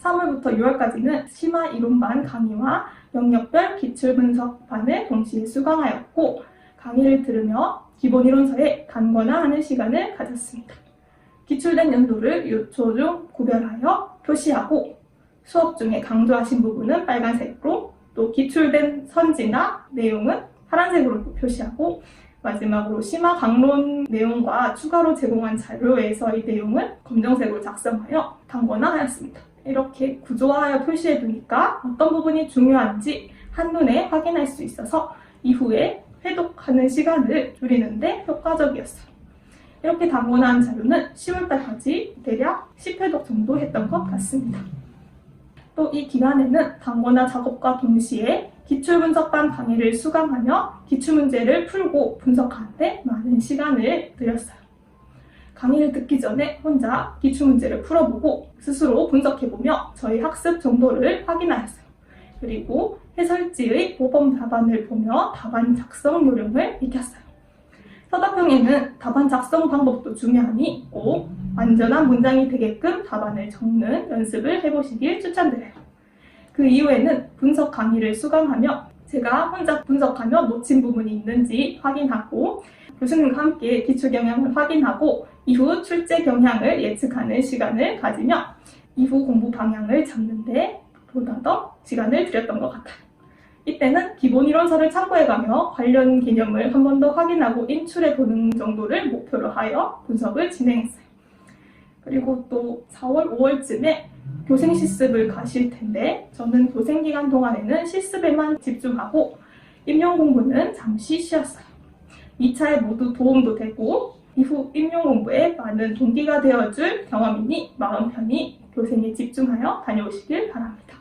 3월부터 6월까지는 심화 이론반 강의와 영역별 기출 분석반을 동시에 수강하였고, 강의를 들으며 기본 이론서에 단권화하는 시간을 가졌습니다. 기출된 연도를 요초 중 구별하여 표시하고, 수업 중에 강조하신 부분은 빨간색으로, 또 기출된 선지나 내용은 파란색으로 표시하고, 마지막으로 심화 강론 내용과 추가로 제공한 자료에서의 내용을 검정색으로 작성하여 단권화하였습니다. 이렇게 구조화하여 표시해 두니까 어떤 부분이 중요한지 한눈에 확인할 수 있어서 이후에 회독하는 시간을 줄이는데 효과적이었어요. 이렇게 단권화한 자료는 10월달까지 대략 10회독 정도 했던 것 같습니다. 또 이 기간에는 단권화 작업과 동시에 기출분석반 강의를 수강하며 기출문제를 풀고 분석하는데 많은 시간을 들였어요. 강의를 듣기 전에 혼자 기출문제를 풀어보고 스스로 분석해보며 저희 학습 정도를 확인하였어요. 그리고 해설지의 모범 답안을 보며 답안 작성 요령을 익혔어요. 서답형에는 답안 작성 방법도 중요하니 꼭 완전한 문장이 되게끔 답안을 적는 연습을 해보시길 추천드려요. 그 이후에는 분석 강의를 수강하며 제가 혼자 분석하며 놓친 부분이 있는지 확인하고, 교수님과 함께 기출 경향을 확인하고 이후 출제 경향을 예측하는 시간을 가지며 이후 공부 방향을 잡는데 보다 더 시간을 들였던 것 같아요. 이때는 기본 이론서를 참고해가며 관련 개념을 한 번 더 확인하고 인출해보는 정도를 목표로 하여 분석을 진행했어요. 그리고 또 4월, 5월쯤에 교생 실습을 가실 텐데, 저는 교생 기간 동안에는 실습에만 집중하고 임용 공부는 잠시 쉬었어요. 2차에 모두 도움도 되고 이후 임용 공부에 많은 동기가 되어줄 경험이니 마음 편히 교생에 집중하여 다녀오시길 바랍니다.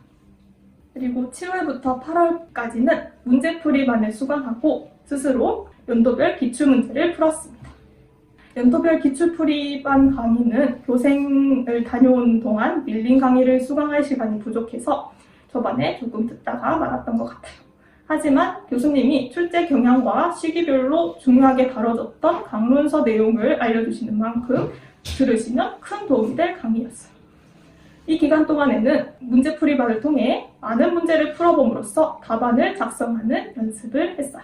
그리고 7월부터 8월까지는 문제풀이반을 수강하고 스스로 연도별 기출문제를 풀었습니다. 연도별 기출풀이반 강의는 교생을 다녀온 동안 밀린 강의를 수강할 시간이 부족해서 초반에 조금 듣다가 말았던 것 같아요. 하지만 교수님이 출제 경향과 시기별로 중요하게 다뤄졌던 강론서 내용을 알려주시는 만큼 들으시면 큰 도움이 될 강의였어요. 이 기간 동안에는 문제풀이반을 통해 많은 문제를 풀어봄으로써 답안을 작성하는 연습을 했어요.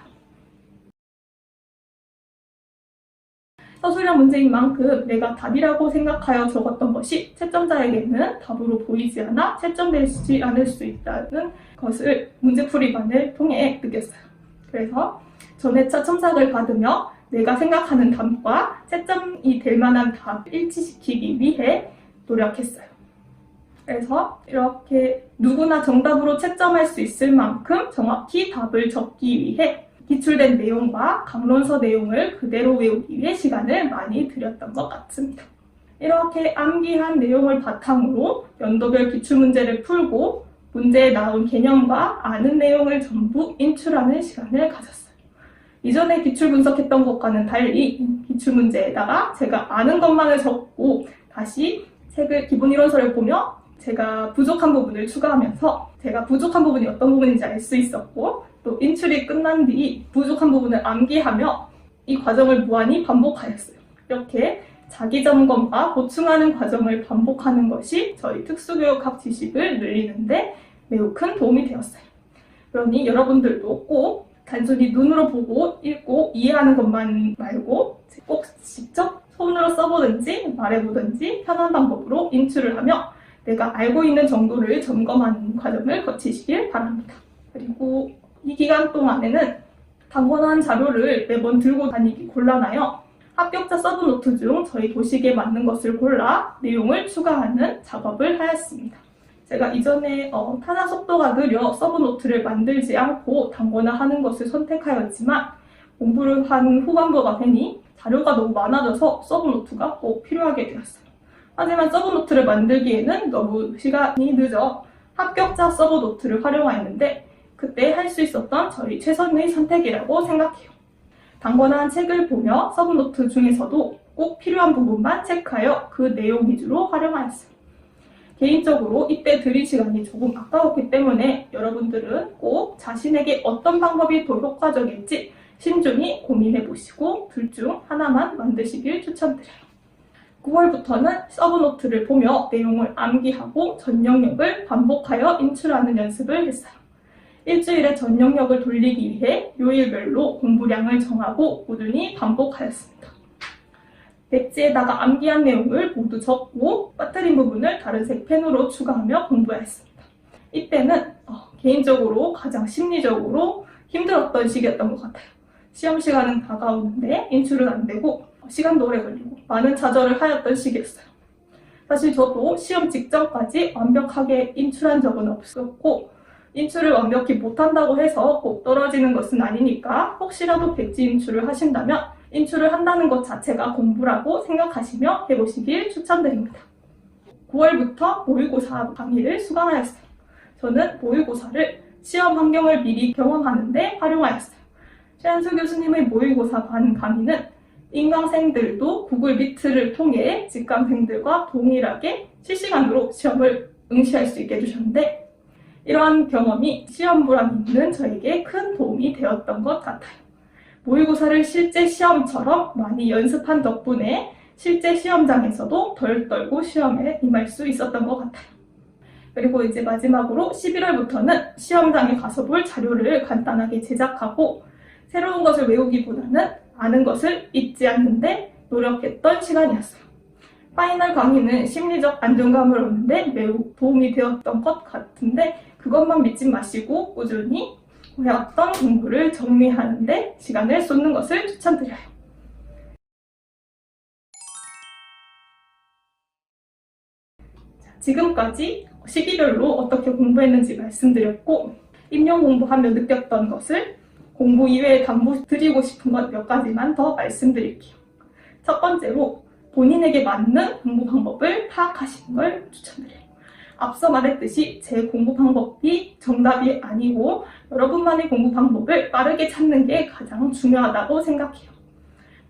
서술형 문제인 만큼 내가 답이라고 생각하여 적었던 것이 채점자에게는 답으로 보이지 않아 채점되지 않을 수 있다는 것을 문제풀이반을 통해 느꼈어요. 그래서 전회차 첨삭을 받으며 내가 생각하는 답과 채점이 될 만한 답을 일치시키기 위해 노력했어요. 그래서 이렇게 누구나 정답으로 채점할 수 있을 만큼 정확히 답을 적기 위해 기출된 내용과 강론서 내용을 그대로 외우기 위해 시간을 많이 들였던 것 같습니다. 이렇게 암기한 내용을 바탕으로 연도별 기출문제를 풀고 문제에 나온 개념과 아는 내용을 전부 인출하는 시간을 가졌어요. 이전에 기출 분석했던 것과는 달리 기출문제에다가 제가 아는 것만을 적고 다시 책을 기본 이론서를 보며 제가 부족한 부분을 추가하면서 제가 부족한 부분이 어떤 부분인지 알 수 있었고 또 인출이 끝난 뒤 부족한 부분을 암기하며 이 과정을 무한히 반복하였어요. 이렇게 자기점검과 보충하는 과정을 반복하는 것이 저희 특수교육학 지식을 늘리는데 매우 큰 도움이 되었어요. 그러니 여러분들도 꼭 단순히 눈으로 보고 읽고 이해하는 것만 말고 꼭 직접 손으로 써보든지 말해보든지 편한 방법으로 인출을 하며 내가 알고 있는 정도를 점검하는 과정을 거치시길 바랍니다. 그리고 이 기간 동안에는 단권한 자료를 매번 들고 다니기 곤란하여 합격자 서브노트 중 저희 도식에 맞는 것을 골라 내용을 추가하는 작업을 하였습니다. 제가 이전에 탄화 속도가 느려 서브노트를 만들지 않고 단권화하는 것을 선택하였지만 공부를 한 후반부가 되니 자료가 너무 많아져서 서브노트가 꼭 필요하게 되었어요. 하지만 서브노트를 만들기에는 너무 시간이 늦어 합격자 서브노트를 활용하였는데 그때 할 수 있었던 저희 최선의 선택이라고 생각해요. 단권한 책을 보며 서브노트 중에서도 꼭 필요한 부분만 체크하여 그 내용 위주로 활용하였어요. 개인적으로 이때 들인 시간이 조금 아까웠기 때문에 여러분들은 꼭 자신에게 어떤 방법이 더 효과적일지 신중히 고민해보시고 둘 중 하나만 만드시길 추천드려요. 9월부터는 서브노트를 보며 내용을 암기하고 전 영역을 반복하여 인출하는 연습을 했어요. 일주일에 전 영역을 돌리기 위해 요일별로 공부량을 정하고 꾸준히 반복하였습니다. 백지에다가 암기한 내용을 모두 적고 빠뜨린 부분을 다른 색 펜으로 추가하며 공부했습니다. 이때는 개인적으로 가장 심리적으로 힘들었던 시기였던 것 같아요. 시험 시간은 다가오는데 인출은 안 되고 시간도 오래 걸리고 많은 좌절을 하였던 시기였어요. 사실 저도 시험 직전까지 완벽하게 인출한 적은 없었고 인출을 완벽히 못한다고 해서 꼭 떨어지는 것은 아니니까 혹시라도 백지 인출을 하신다면 인출을 한다는 것 자체가 공부라고 생각하시며 해보시길 추천드립니다. 9월부터 모의고사 강의를 수강하였어요. 저는 모의고사를 시험 환경을 미리 경험하는데 활용하였어요. 최한수 교수님의 모의고사 반 강의는 인강생들도 구글 미트를 통해 직강생들과 동일하게 실시간으로 시험을 응시할 수 있게 해주셨는데 이러한 경험이 시험 불안 있는 저에게 큰 도움이 되었던 것 같아요. 모의고사를 실제 시험처럼 많이 연습한 덕분에 실제 시험장에서도 덜 떨고 시험에 임할 수 있었던 것 같아요. 그리고 이제 마지막으로 11월부터는 시험장에 가서 볼 자료를 간단하게 제작하고 새로운 것을 외우기보다는 아는 것을 잊지 않는데 노력했던 시간이었어요. 파이널 강의는 심리적 안정감을 얻는데 매우 도움이 되었던 것 같은데 그것만 믿지 마시고 꾸준히 해왔던 공부를 정리하는데 시간을 쏟는 것을 추천드려요. 지금까지 시기별로 어떻게 공부했는지 말씀드렸고 임용 공부하며 느꼈던 것을 공부 이외에 당부 드리고 싶은 것 몇 가지만 더 말씀드릴게요. 첫 번째로 본인에게 맞는 공부 방법을 파악하시는 걸 추천드려요. 앞서 말했듯이 제 공부 방법이 정답이 아니고 여러분만의 공부 방법을 빠르게 찾는 게 가장 중요하다고 생각해요.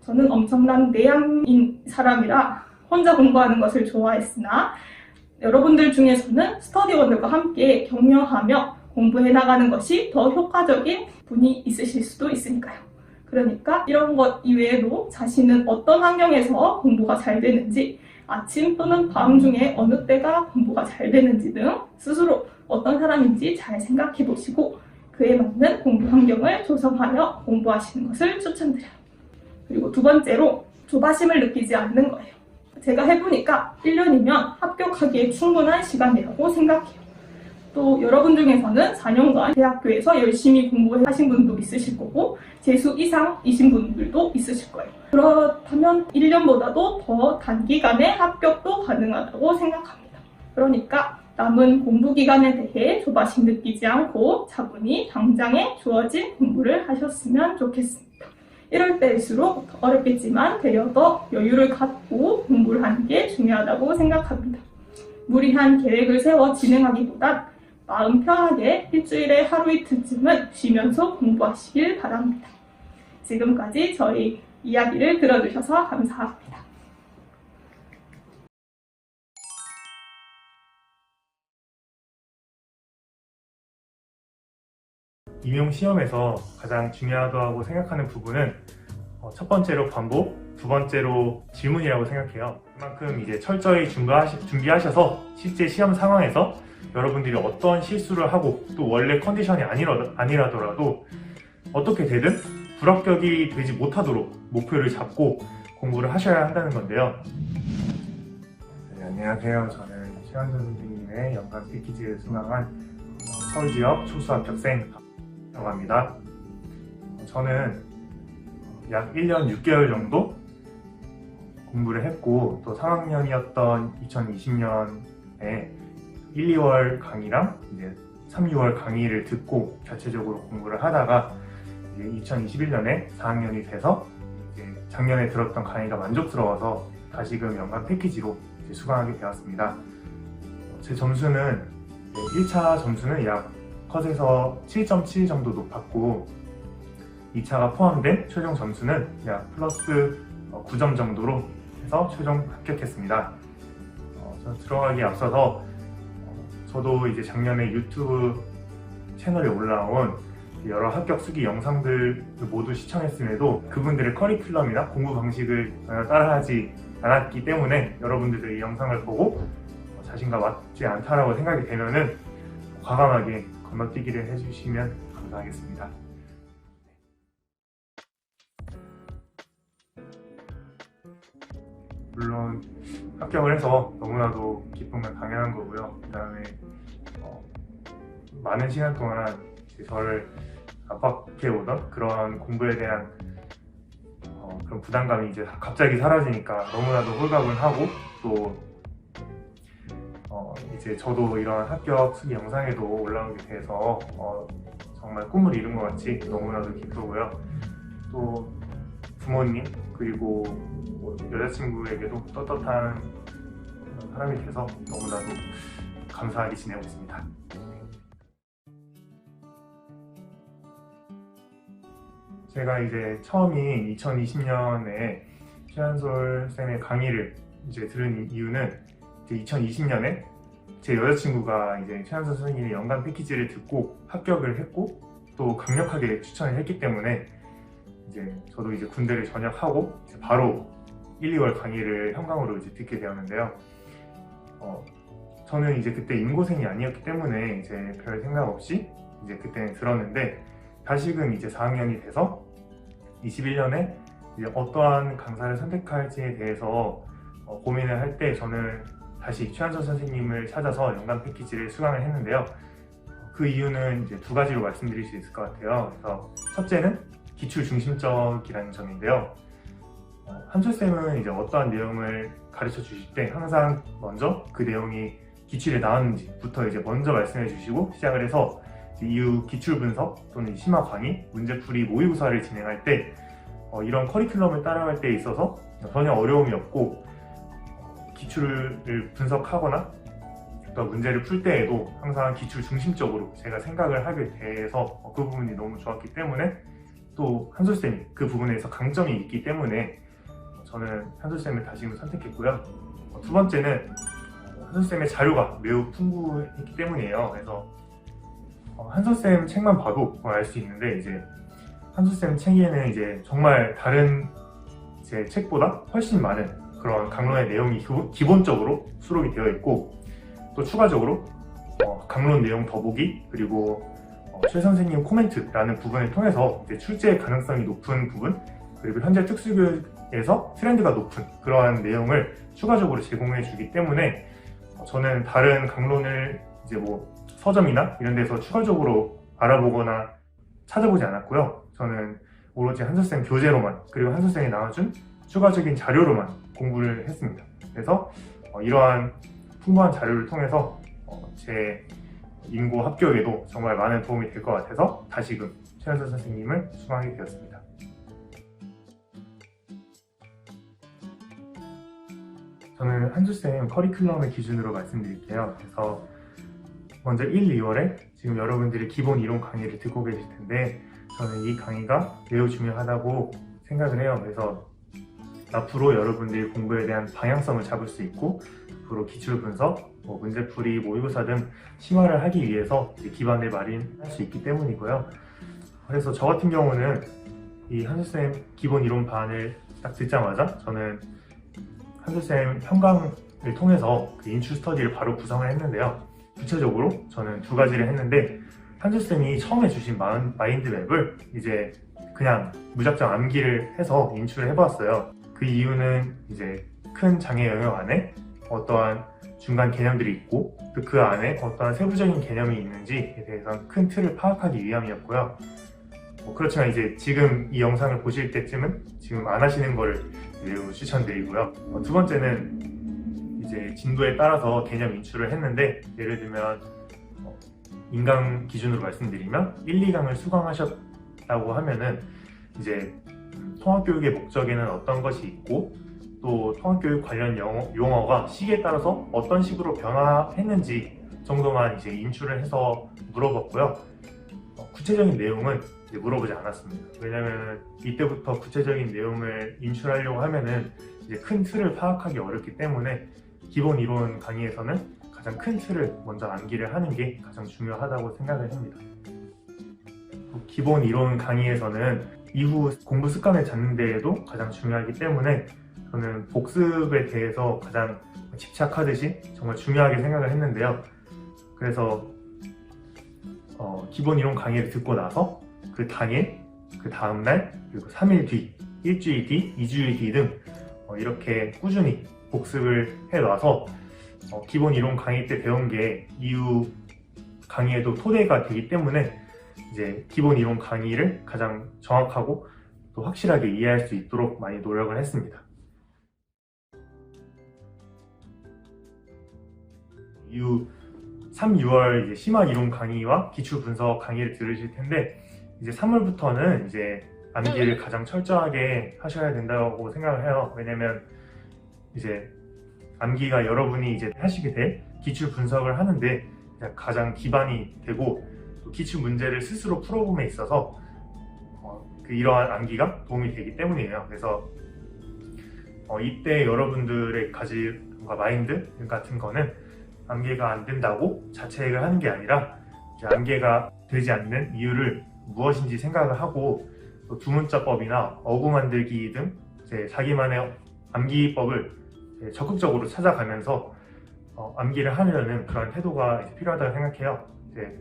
저는 엄청난 내향인 사람이라 혼자 공부하는 것을 좋아했으나 여러분들 중에서는 스터디원들과 함께 격려하며 공부해 나가는 것이 더 효과적인 분이 있으실 수도 있으니까요. 그러니까 이런 것 이외에도 자신은 어떤 환경에서 공부가 잘 되는지 아침 또는 밤 중에 어느 때가 공부가 잘 되는지 등 스스로 어떤 사람인지 잘 생각해 보시고 그에 맞는 공부 환경을 조성하여 공부하시는 것을 추천드려요. 그리고 두 번째로 조바심을 느끼지 않는 거예요. 제가 해보니까 1년이면 합격하기에 충분한 시간이라고 생각해요. 또 여러분 중에서는 4년간 대학교에서 열심히 공부하신 분도 있으실 거고 재수 이상이신 분들도 있으실 거예요. 그렇다면 1년보다도 더 단기간에 합격도 가능하다고 생각합니다. 그러니까 남은 공부 기간에 대해 조바심 느끼지 않고 차분히 당장에 주어진 공부를 하셨으면 좋겠습니다. 이럴 때일수록 어렵겠지만 되려 더 여유를 갖고 공부를 하는 게 중요하다고 생각합니다. 무리한 계획을 세워 진행하기보단 마음 편하게 일주일에 하루 이틀쯤은 쉬면서 공부하시길 바랍니다. 지금까지 저희 이야기를 들어주셔서 감사합니다. 임용 시험에서 가장 중요하다고 생각하는 부분은 첫 번째로 반복, 두 번째로 질문이라고 생각해요. 그만큼 이제 철저히 준비하셔서 실제 시험 상황에서 여러분들이 어떤 실수를 하고 또 원래 컨디션이 아니라더라도 어떻게 되든 불합격이 되지 못하도록 목표를 잡고 공부를 하셔야 한다는 건데요. 네, 안녕하세요. 저는 최한준 선생님의 연간 패키지를 수강한 서울 지역 초수 합격생이라고 합니다. 저는 약 1년 6개월 정도 공부를 했고 또 3학년이었던 2020년에 1, 2월 강의랑 이제 3, 6월 강의를 듣고 자체적으로 공부를 하다가 이제 2021년에 4학년이 돼서 이제 작년에 들었던 강의가 만족스러워서 다시금 연간 패키지로 이제 수강하게 되었습니다. 제 점수는 1차 점수는 약 컷에서 7.7 정도 높았고 2차가 포함된 최종 점수는 약 플러스 9점 정도로 해서 최종 합격했습니다. 저 들어가기에 앞서서 저도 이제 작년에 유튜브 채널에 올라온 여러 합격 수기 영상들 모두 시청했음에도 그분들의 커리큘럼이나 공부 방식을 전혀 따라하지 않았기 때문에 여러분들의 이 영상을 보고 자신과 맞지 않다라고 생각이 되면은 과감하게 건너뛰기를 해주시면 감사하겠습니다. 물론 합격을 해서 너무나도 기쁜 건 당연한 거고요. 그 다음에 많은 시간 동안 저를 압박해오던 그런 공부에 대한 그런 부담감이 이제 갑자기 사라지니까 너무나도 홀가분 하고 또 이제 저도 이런 합격 수기 영상에도 올라오게 돼서 정말 꿈을 이룬 것 같이 너무나도 기쁘고요. 또 부모님 그리고 여자친구에게도 떳떳한 사람이 돼서 너무나도 감사하게 지내고 있습니다. 제가 이제 처음인 2020년에 최한솔 쌤의 강의를 이제 들은 이유는 이제 2020년에 제 여자친구가 이제 최한솔 선생님의 연간 패키지를 듣고 합격을 했고 또 강력하게 추천을 했기 때문에 이제 저도 이제 군대를 전역하고 이제 바로 1, 2월 강의를 현강으로 이제 듣게 되었는데요. 저는 이제 그때 임고생이 아니었기 때문에 이제 별 생각 없이 이제 그때는 들었는데 다시금 이제 4학년이 돼서 21년에 이제 어떠한 강사를 선택할지에 대해서 고민을 할 때 저는 다시 최한솔 선생님을 찾아서 연간 패키지를 수강을 했는데요. 그 이유는 이제 두 가지로 말씀드릴 수 있을 것 같아요. 그래서 첫째는 기출 중심적이라는 점인데요. 한솔쌤은 이제 어떠한 내용을 가르쳐 주실 때 항상 먼저 그 내용이 기출에 나왔는지부터 이제 먼저 말씀해 주시고 시작을 해서 이후 기출 분석 또는 심화 강의, 문제풀이 모의고사를 진행할 때 이런 커리큘럼을 따라갈 때 있어서 전혀 어려움이 없고 기출을 분석하거나 또 문제를 풀 때에도 항상 기출 중심적으로 제가 생각을 하게 돼서 그 부분이 너무 좋았기 때문에 또 한솔쌤이 그 부분에서 강점이 있기 때문에 저는 한솔쌤을 다시금 선택했고요. 두 번째는 한솔쌤의 자료가 매우 풍부했기 때문이에요. 그래서 한솔쌤 책만 봐도 알 수 있는데 이제 한솔쌤 책에는 이제 정말 다른 제 책보다 훨씬 많은 그런 강론의 내용이 기본적으로 수록이 되어 있고, 또 추가적으로 강론 내용 더보기, 그리고 최 선생님 코멘트라는 부분을 통해서 이제 출제 가능성이 높은 부분, 그리고 현재 특수교육에서 트렌드가 높은 그러한 내용을 추가적으로 제공해 주기 때문에 저는 다른 강론을 이제 뭐 서점이나 이런 데서 추가적으로 알아보거나 찾아보지 않았고요. 저는 오로지 한솔쌤 교재로만, 그리고 한솔쌤이 나와준 추가적인 자료로만 공부를 했습니다. 그래서 이러한 풍부한 자료를 통해서 제 인고 합격에도 정말 많은 도움이 될 것 같아서 다시금 최한솔 선생님을 수강하게 되었습니다. 저는 한솔쌤 커리큘럼의 기준으로 말씀드릴게요. 그래서 먼저 1, 2월에 지금 여러분들이 기본 이론 강의를 듣고 계실 텐데, 저는 이 강의가 매우 중요하다고 생각을 해요. 그래서 앞으로 여러분들이 공부에 대한 방향성을 잡을 수 있고, 앞으로 기출 분석, 문제풀이, 모의고사 등 심화를 하기 위해서 기반을 마련할 수 있기 때문이고요. 그래서 저 같은 경우는 이 한솔쌤 기본 이론 반을 딱 듣자마자 저는 한솔쌤 평강을 통해서 그 인출 스터디를 바로 구성을 했는데요. 구체적으로 저는 두 가지를 했는데, 한솔쌤이 처음에 주신 마인드맵을 이제 그냥 무작정 암기를 해서 인출을 해보았어요. 그 이유는 이제 큰 장애 영역 안에 어떠한 중간 개념들이 있고, 또 그 안에 어떠한 세부적인 개념이 있는지에 대해서 큰 틀을 파악하기 위함이었고요. 그렇지만 이제 지금 이 영상을 보실 때쯤은 지금 안 하시는 거를 매우 추천드리고요. 두 번째는 이제 진도에 따라서 개념 인출을 했는데, 예를 들면 인강 기준으로 말씀드리면 1, 2강을 수강하셨다고 하면은 이제 통합교육의 목적에는 어떤 것이 있고, 또 통합교육 관련 용어가 시기에 따라서 어떤 식으로 변화했는지 정도만 이제 인출을 해서 물어봤고요. 구체적인 내용은 이제 물어보지 않았습니다. 왜냐하면 이때부터 구체적인 내용을 인출하려고 하면은 이제 큰 틀을 파악하기 어렵기 때문에 기본 이론 강의에서는 가장 큰 틀을 먼저 암기를 하는 게 가장 중요하다고 생각을 합니다. 기본 이론 강의에서는 이후 공부 습관을 잡는 데에도 가장 중요하기 때문에 저는 복습에 대해서 가장 집착하듯이 정말 중요하게 생각을 했는데요. 그래서 기본 이론 강의를 듣고 나서 그 당일, 그 다음날, 그리고 3일 뒤, 일주일 뒤, 2주일 뒤 등 이렇게 꾸준히 복습을 해놔서 기본 이론 강의 때 배운 게 이후 강의에도 토대가 되기 때문에 이제 기본 이론 강의를 가장 정확하고 또 확실하게 이해할 수 있도록 많이 노력을 했습니다. 이후 3, 6월 이제 심화 이론 강의와 기출 분석 강의를 들으실 텐데, 이제 3월부터는 이제 암기를 가장 철저하게 하셔야 된다고 생각을 해요. 왜냐면 이제 암기가 여러분이 이제 하시게 될 기출 분석을 하는데 가장 기반이 되고, 또 기출 문제를 스스로 풀어봄에 있어서 이러한 암기가 도움이 되기 때문이에요. 그래서 이때 여러분들의 가질 마인드 같은 거는 암기가 안 된다고 자책을 하는 게 아니라 이제 암기가 되지 않는 이유를 무엇인지 생각을 하고, 또 두문자법이나 어구 만들기 등 이제 자기만의 암기법을 이제 적극적으로 찾아가면서 암기를 하려는 그런 태도가 이제 필요하다고 생각해요. 이제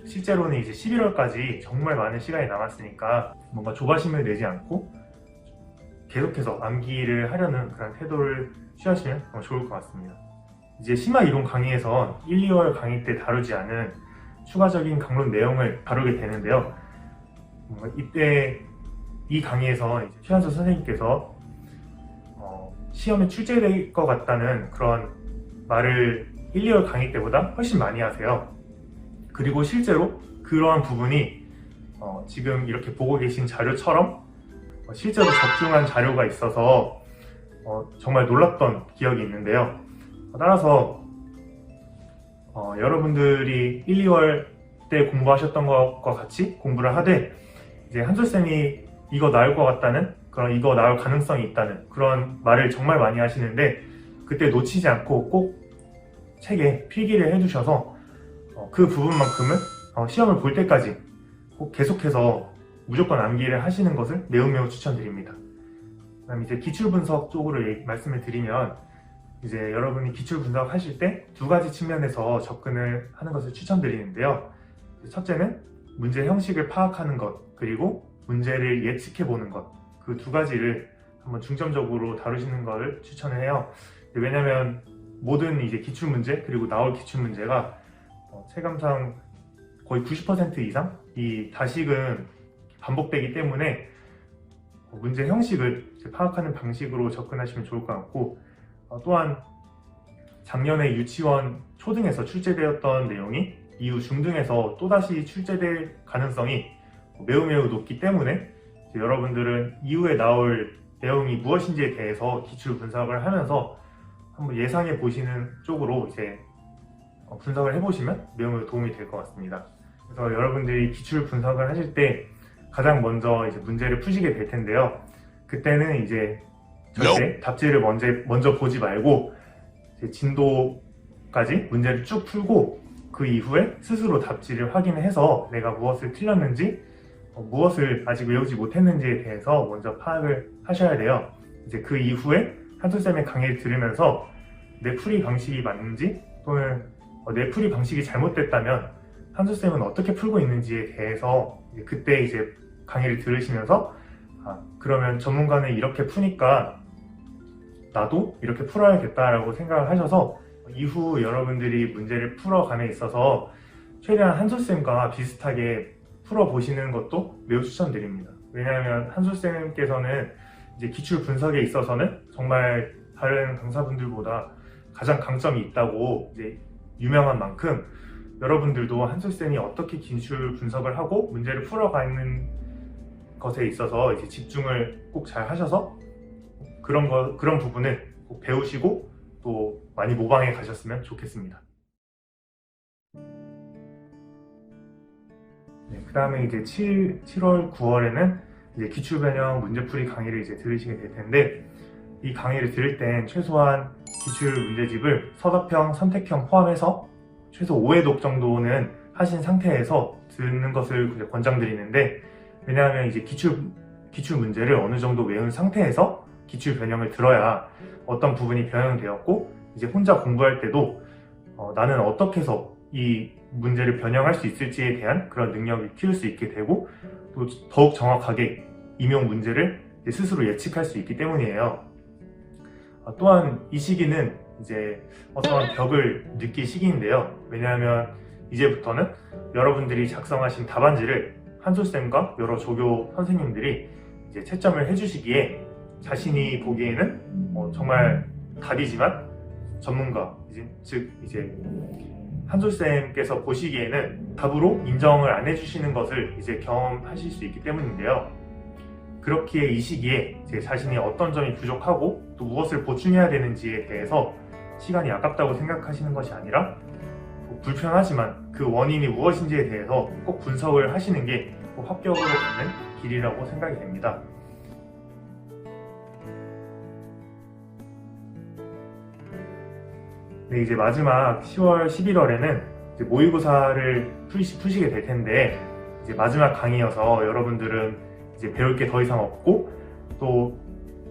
실제로는 이제 11월까지 정말 많은 시간이 남았으니까 뭔가 조바심을 내지 않고 계속해서 암기를 하려는 그런 태도를 취하시면 정말 좋을 것 같습니다. 이제 심화 이론 강의에선 1, 2월 강의 때 다루지 않은 추가적인 강론 내용을 다루게 되는데요. 이때 이 강의에서 이제 최한솔 선생님께서 시험에 출제될 것 같다는 그런 말을 1, 2월 강의 때보다 훨씬 많이 하세요. 그리고 실제로 그러한 부분이 지금 이렇게 보고 계신 자료처럼 실제로 적중한 자료가 있어서 정말 놀랐던 기억이 있는데요. 따라서 여러분들이 1, 2월 때 공부하셨던 것과 같이 공부를 하되, 이제 한솔쌤이 이거 나올 것 같다는 그런, 이거 나올 가능성이 있다는 그런 말을 정말 많이 하시는데, 그때 놓치지 않고 꼭 책에 필기를 해두셔서 그 부분만큼은 시험을 볼 때까지 꼭 계속해서 무조건 암기를 하시는 것을 매우 추천드립니다. 그다음 이제 기출 분석 쪽으로 말씀을 드리면 이제 여러분이 기출 분석하실 때 두 가지 측면에서 접근을 하는 것을 추천드리는데요. 첫째는 문제 형식을 파악하는 것, 그리고 문제를 예측해 보는 것, 그 두 가지를 한번 중점적으로 다루시는 걸 추천을 해요. 왜냐하면 모든 이제 기출 문제 그리고 나올 기출 문제가 체감상 거의 90% 이상 이 다식은 반복되기 때문에 문제 형식을 파악하는 방식으로 접근하시면 좋을 것 같고, 또한 작년에 유치원 초등에서 출제되었던 내용이 이후 중등에서 또다시 출제될 가능성이 매우 높기 때문에 여러분들은 이후에 나올 내용이 무엇인지에 대해서 기출 분석을 하면서 한번 예상해 보시는 쪽으로 이제 분석을 해보시면 매우 도움이 될 것 같습니다. 그래서 여러분들이 기출 분석을 하실 때 가장 먼저 이제 문제를 푸시게 될 텐데요. 그때는 이제 절대 답지를 먼저 보지 말고 이제 진도까지 문제를 쭉 풀고 그 이후에 스스로 답지를 확인해서 내가 무엇을 틀렸는지 무엇을 아직 외우지 못했는지에 대해서 먼저 파악을 하셔야 돼요. 이제 그 이후에 한솔쌤의 강의를 들으면서 내 풀이 방식이 맞는지 또는 내 풀이 방식이 잘못됐다면 한솔쌤은 어떻게 풀고 있는지에 대해서 그때 이제 강의를 들으시면서 그러면 전문가는 이렇게 푸니까 나도 이렇게 풀어야겠다라고 생각을 하셔서 이후 여러분들이 문제를 풀어감에 있어서 최대한 한솔쌤과 비슷하게 풀어보시는 것도 매우 추천드립니다. 왜냐하면 한솔쌤께서는 이제 기출 분석에 있어서는 정말 다른 강사분들보다 가장 강점이 있다고 이제 유명한 만큼 여러분들도 한솔쌤이 어떻게 기출 분석을 하고 문제를 풀어가는 것에 있어서 이제 집중을 꼭 잘 하셔서 그런 부분을 꼭 배우시고 또 많이 모방해 가셨으면 좋겠습니다. 네, 그 다음에 이제 7월, 9월에는 이제 기출변형 문제풀이 강의를 이제 들으시게 될 텐데, 이 강의를 들을 땐 최소한 기출 문제집을 서답형, 선택형 포함해서 최소 5회독 정도는 하신 상태에서 듣는 것을 권장드리는데, 왜냐하면 이제 기출 문제를 어느 정도 외운 상태에서 기출 변형을 들어야 어떤 부분이 변형되었고 이제 혼자 공부할 때도 나는 어떻게 해서 이 문제를 변형할 수 있을지에 대한 그런 능력을 키울 수 있게 되고 또 더욱 정확하게 임용 문제를 스스로 예측할 수 있기 때문이에요. 또한 이 시기는 이제 어떠한 벽을 느낄 시기인데요. 왜냐하면 이제부터는 여러분들이 작성하신 답안지를 한솔쌤과 여러 조교 선생님들이 이제 채점을 해주시기에 자신이 보기에는 정말 답이지만 전문가, 즉 이제 한솔쌤께서 보시기에는 답으로 인정을 안 해주시는 것을 이제 경험하실 수 있기 때문인데요. 그렇기에 이 시기에 제 자신이 어떤 점이 부족하고 또 무엇을 보충해야 되는지에 대해서 시간이 아깝다고 생각하시는 것이 아니라 불편하지만 그 원인이 무엇인지에 대해서 꼭 분석을 하시는 게 합격으로 가는 길이라고 생각이 됩니다. 네, 이제 마지막 10월, 11월에는 이제 모의고사를 푸시게 될 텐데, 이제 마지막 강의여서 여러분들은 이제 배울 게 더 이상 없고, 또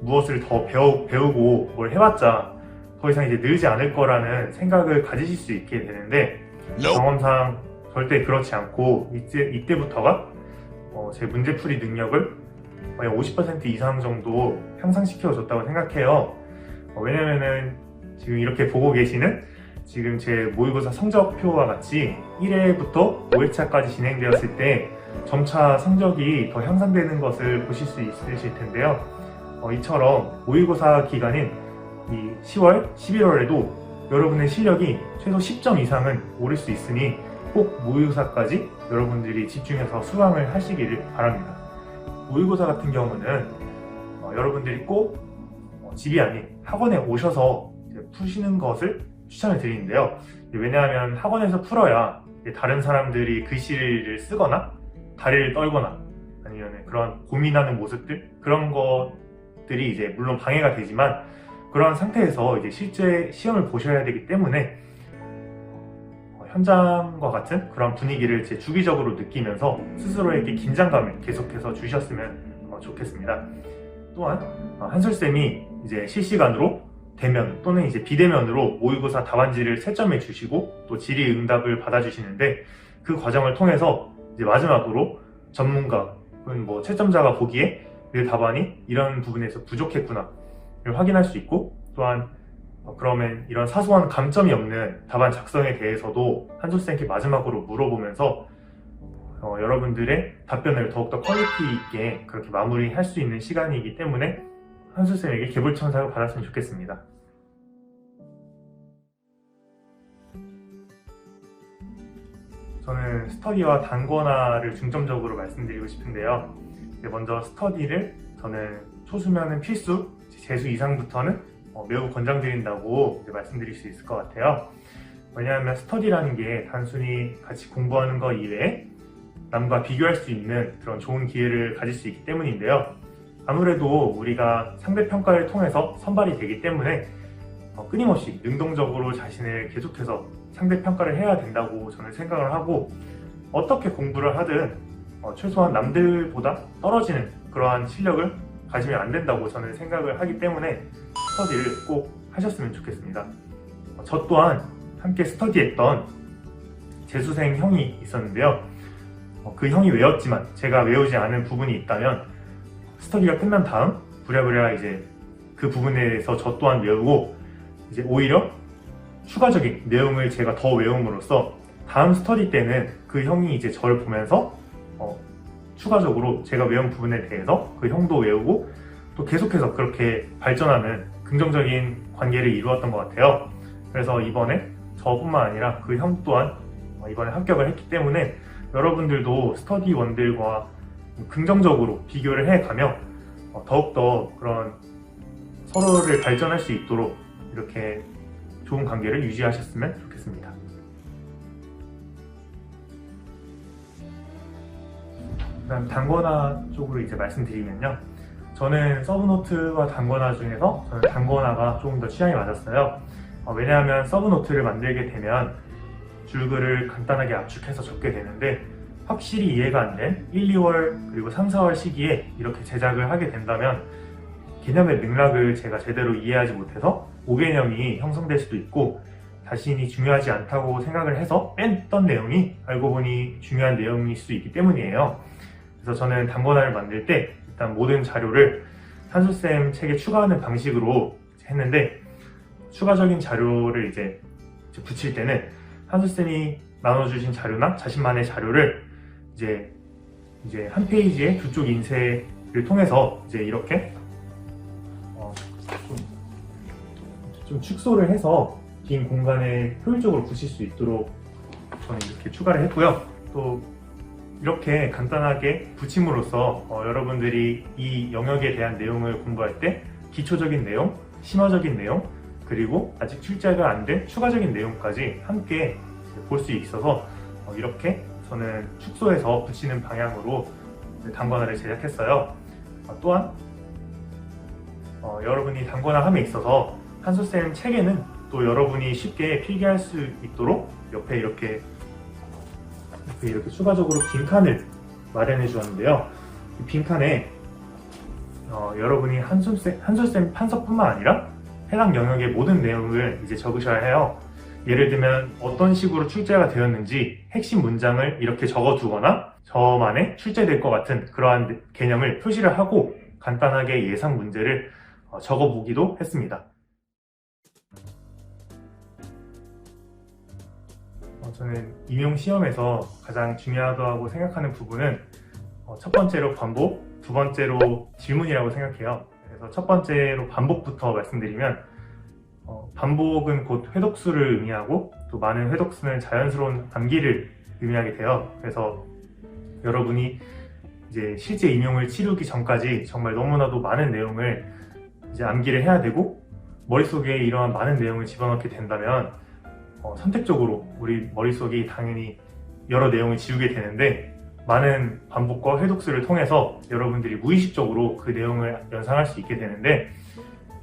무엇을 더 배우고 뭘 해봤자 더 이상 이제 늘지 않을 거라는 생각을 가지실 수 있게 되는데, 경험상 절대 그렇지 않고, 이때부터가 제 문제풀이 능력을 거의 50% 이상 정도 향상시켜줬다고 생각해요. 왜냐면은 지금 이렇게 보고 계시는 지금 제 모의고사 성적표와 같이 1회부터 5회차까지 진행되었을 때 점차 성적이 더 향상되는 것을 보실 수 있으실 텐데요. 이처럼 모의고사 기간인 이 10월, 11월에도 여러분의 실력이 최소 10점 이상은 오를 수 있으니 꼭 모의고사까지 여러분들이 집중해서 수강을 하시기를 바랍니다. 모의고사 같은 경우는 여러분들이 꼭 집이 아닌 학원에 오셔서 푸시는 것을 추천을 드리는데요. 왜냐하면 학원에서 풀어야 다른 사람들이 글씨를 쓰거나 다리를 떨거나 아니면 그런 고민하는 모습들, 그런 것들이 이제 물론 방해가 되지만 그런 상태에서 이제 실제 시험을 보셔야 되기 때문에 현장과 같은 그런 분위기를 이제 주기적으로 느끼면서 스스로에게 긴장감을 계속해서 주셨으면 좋겠습니다. 또한 한솔쌤이 이제 실시간으로 대면 또는 이제 비대면으로 모의고사 답안지를 채점해 주시고 또 질의응답을 받아주시는데 그 과정을 통해서 이제 마지막으로 전문가 혹은 뭐 채점자가 보기에 내 답안이 이런 부분에서 부족했구나를 확인할 수 있고 또한 그러면 이런 사소한 감점이 없는 답안 작성에 대해서도 한솔쌤께 마지막으로 물어보면서 여러분들의 답변을 더욱더 퀄리티 있게 그렇게 마무리할 수 있는 시간이기 때문에 한솔쌤에게 개불천사를 받았으면 좋겠습니다. 저는 스터디와 단권화를 중점적으로 말씀드리고 싶은데요. 먼저 스터디를 저는 초수면은 필수, 재수 이상부터는 매우 권장드린다고 말씀드릴 수 있을 것 같아요. 왜냐하면 스터디라는 게 단순히 같이 공부하는 것 이외에 남과 비교할 수 있는 그런 좋은 기회를 가질 수 있기 때문인데요. 아무래도 우리가 상대평가를 통해서 선발이 되기 때문에 끊임없이 능동적으로 자신을 계속해서 상대평가를 해야 된다고 저는 생각을 하고 어떻게 공부를 하든 최소한 남들보다 떨어지는 그러한 실력을 가지면 안 된다고 저는 생각을 하기 때문에 스터디를 꼭 하셨으면 좋겠습니다. 저 또한 함께 스터디했던 재수생 형이 있었는데요. 그 형이 외웠지만 제가 외우지 않은 부분이 있다면 스터디가 끝난 다음 부랴부랴 이제 그 부분에 대해서 저 또한 외우고 이제 오히려 추가적인 내용을 제가 더 외움으로써 다음 스터디 때는 그 형이 이제 저를 보면서 추가적으로 제가 외운 부분에 대해서 그 형도 외우고 또 계속해서 그렇게 발전하는 긍정적인 관계를 이루었던 것 같아요. 그래서 이번에 저뿐만 아니라 그 형 또한 이번에 합격을 했기 때문에 여러분들도 스터디원들과 긍정적으로 비교를 해가며 더욱더 그런 서로를 발전할 수 있도록 이렇게 좋은 관계를 유지하셨으면 좋겠습니다. 그다음 단권화 쪽으로 이제 말씀드리면요. 저는 서브노트와 단권화 중에서 저는 단권화가 조금 더 취향이 맞았어요. 왜냐하면 서브노트를 만들게 되면 줄글을 간단하게 압축해서 적게 되는데 확실히 이해가 안 된 1, 2월 그리고 3, 4월 시기에 이렇게 제작을 하게 된다면 개념의 맥락을 제가 제대로 이해하지 못해서 오개념이 형성될 수도 있고 자신이 중요하지 않다고 생각을 해서 뺐던 내용이 알고 보니 중요한 내용일 수 있기 때문이에요. 그래서 저는 단권화를 만들 때 일단 모든 자료를 한솔쌤 책에 추가하는 방식으로 했는데 추가적인 자료를 이제 붙일 때는 한솔쌤이 나눠주신 자료나 자신만의 자료를 이제 한 페이지에 두 쪽 인쇄를 통해서 이제 이렇게 좀 축소를 해서 빈 공간에 효율적으로 붙일 수 있도록 저는 이렇게 추가를 했고요. 또 이렇게 간단하게 붙임으로써 여러분들이 이 영역에 대한 내용을 공부할 때 기초적인 내용, 심화적인 내용, 그리고 아직 출제가 안 된 추가적인 내용까지 함께 볼 수 있어서 이렇게 저는 축소해서 붙이는 방향으로 단권화를 제작했어요. 또한 여러분이 단권화함에 있어서 한솔쌤 책에는 또 여러분이 쉽게 필기할 수 있도록 옆에 이렇게 추가적으로 빈칸을 마련해 주었는데요. 이 빈칸에 여러분이 한솔쌤 판서뿐만 아니라 해당 영역의 모든 내용을 이제 적으셔야 해요. 예를 들면 어떤 식으로 출제가 되었는지 핵심 문장을 이렇게 적어두거나 저만의 출제될 것 같은 그러한 개념을 표시를 하고 간단하게 예상 문제를 적어보기도 했습니다. 저는 임용 시험에서 가장 중요하다고 생각하는 부분은 첫 번째로 반복, 두 번째로 질문이라고 생각해요. 그래서 첫 번째로 반복부터 말씀드리면 반복은 곧 회독수를 의미하고 또 많은 회독수는 자연스러운 암기를 의미하게 돼요. 그래서 여러분이 이제 실제 임용을 치르기 전까지 정말 너무나도 많은 내용을 이제 암기를 해야 되고 머릿속에 이러한 많은 내용을 집어넣게 된다면 선택적으로 우리 머릿속이 당연히 여러 내용을 지우게 되는데 많은 반복과 회독수를 통해서 여러분들이 무의식적으로 그 내용을 연상할 수 있게 되는데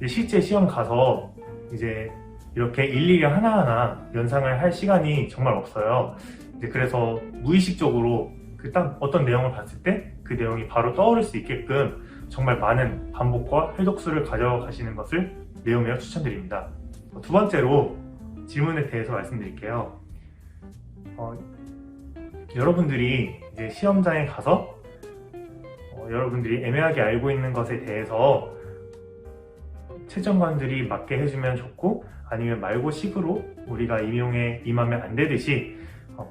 실제 시험 가서 이제 이렇게 일일이 하나하나 연상을 할 시간이 정말 없어요. 이제 그래서 무의식적으로 딱 어떤 내용을 봤을 때 그 내용이 바로 떠오를 수 있게끔 정말 많은 반복과 회독수를 가져가시는 것을 매우 추천드립니다. 두 번째로 질문에 대해서 말씀드릴게요. 여러분들이 이제 시험장에 가서 여러분들이 애매하게 알고 있는 것에 대해서 채점관들이 맞게 해주면 좋고, 아니면 말고식으로 우리가 임하면 안 되듯이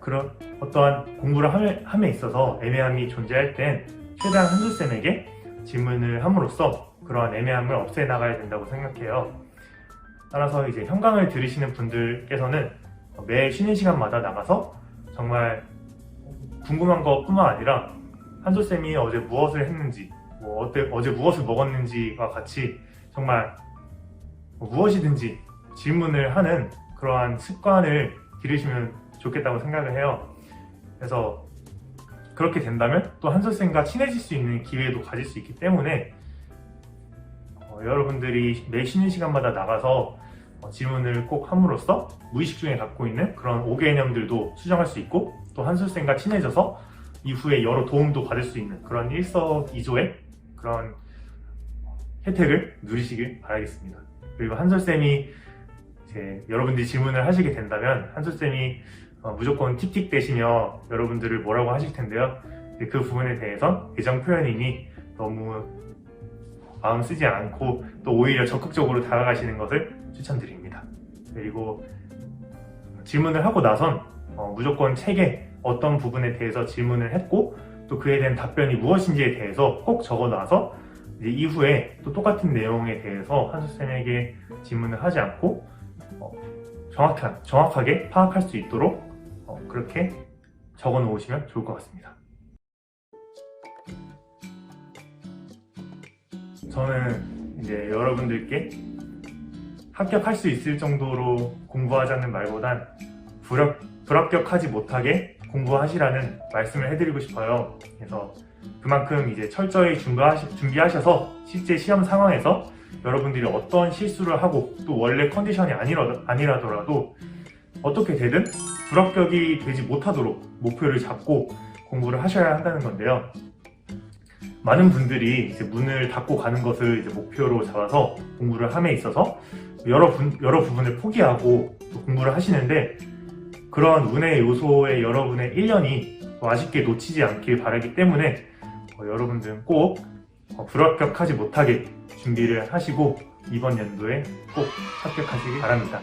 그런 어떠한 공부를 함에 있어서 애매함이 존재할 땐 최대한 한술쌤에게 질문을 함으로써 그러한 애매함을 없애 나가야 된다고 생각해요. 따라서 이제 현강을 들으시는 분들께서는 매 쉬는 시간마다 나가서 정말 궁금한 것뿐만 아니라 한솔쌤이 어제 무엇을 했는지, 어제 무엇을 먹었는지와 같이 정말 무엇이든지 질문을 하는 그러한 습관을 기르시면 좋겠다고 생각을 해요. 그래서 그렇게 된다면 또 한솔쌤과 친해질 수 있는 기회도 가질 수 있기 때문에 여러분들이 매 쉬는 시간마다 나가서 질문을 꼭 함으로써 무의식 중에 갖고 있는 그런 오개념들도 수정할 수 있고, 또 한솔쌤과 친해져서 이후에 여러 도움도 받을 수 있는 그런 일석이조의 그런 혜택을 누리시길 바라겠습니다. 그리고 한솔쌤이 이제 여러분들이 질문을 하시게 된다면 한솔쌤이 무조건 틱틱 대시며 여러분들을 뭐라고 하실 텐데요. 그 부분에 대해서 애정 표현이니 너무 마음 쓰지 않고 또 오히려 적극적으로 다가가시는 것을 추천드립니다. 그리고 질문을 하고 나선 무조건 책에 어떤 부분에 대해서 질문을 했고 또 그에 대한 답변이 무엇인지에 대해서 꼭 적어놔서 이제 이후에 또 똑같은 내용에 대해서 한솔쌤에게 질문을 하지 않고 정확하게 파악할 수 있도록 그렇게 적어 놓으시면 좋을 것 같습니다. 저는 이제 여러분들께 합격할 수 있을 정도로 공부하자는 말보단 불합격하지 못하게 공부하시라는 말씀을 해드리고 싶어요. 그래서 그만큼 이제 철저히 준비하셔서 실제 시험 상황에서 여러분들이 어떤 실수를 하고 또 원래 컨디션이 아니라더라도 어떻게 되든 불합격이 되지 못하도록 목표를 잡고 공부를 하셔야 한다는 건데요. 많은 분들이 이제 문을 닫고 가는 것을 이제 목표로 잡아서 공부를 함에 있어서 여러 부분을 포기하고 또 공부를 하시는데, 그런 운의 요소의 여러분의 1년이 아쉽게 놓치지 않길 바라기 때문에 여러분들은 꼭 불합격하지 못하게 준비를 하시고 이번 연도에 꼭 합격하시길 바랍니다.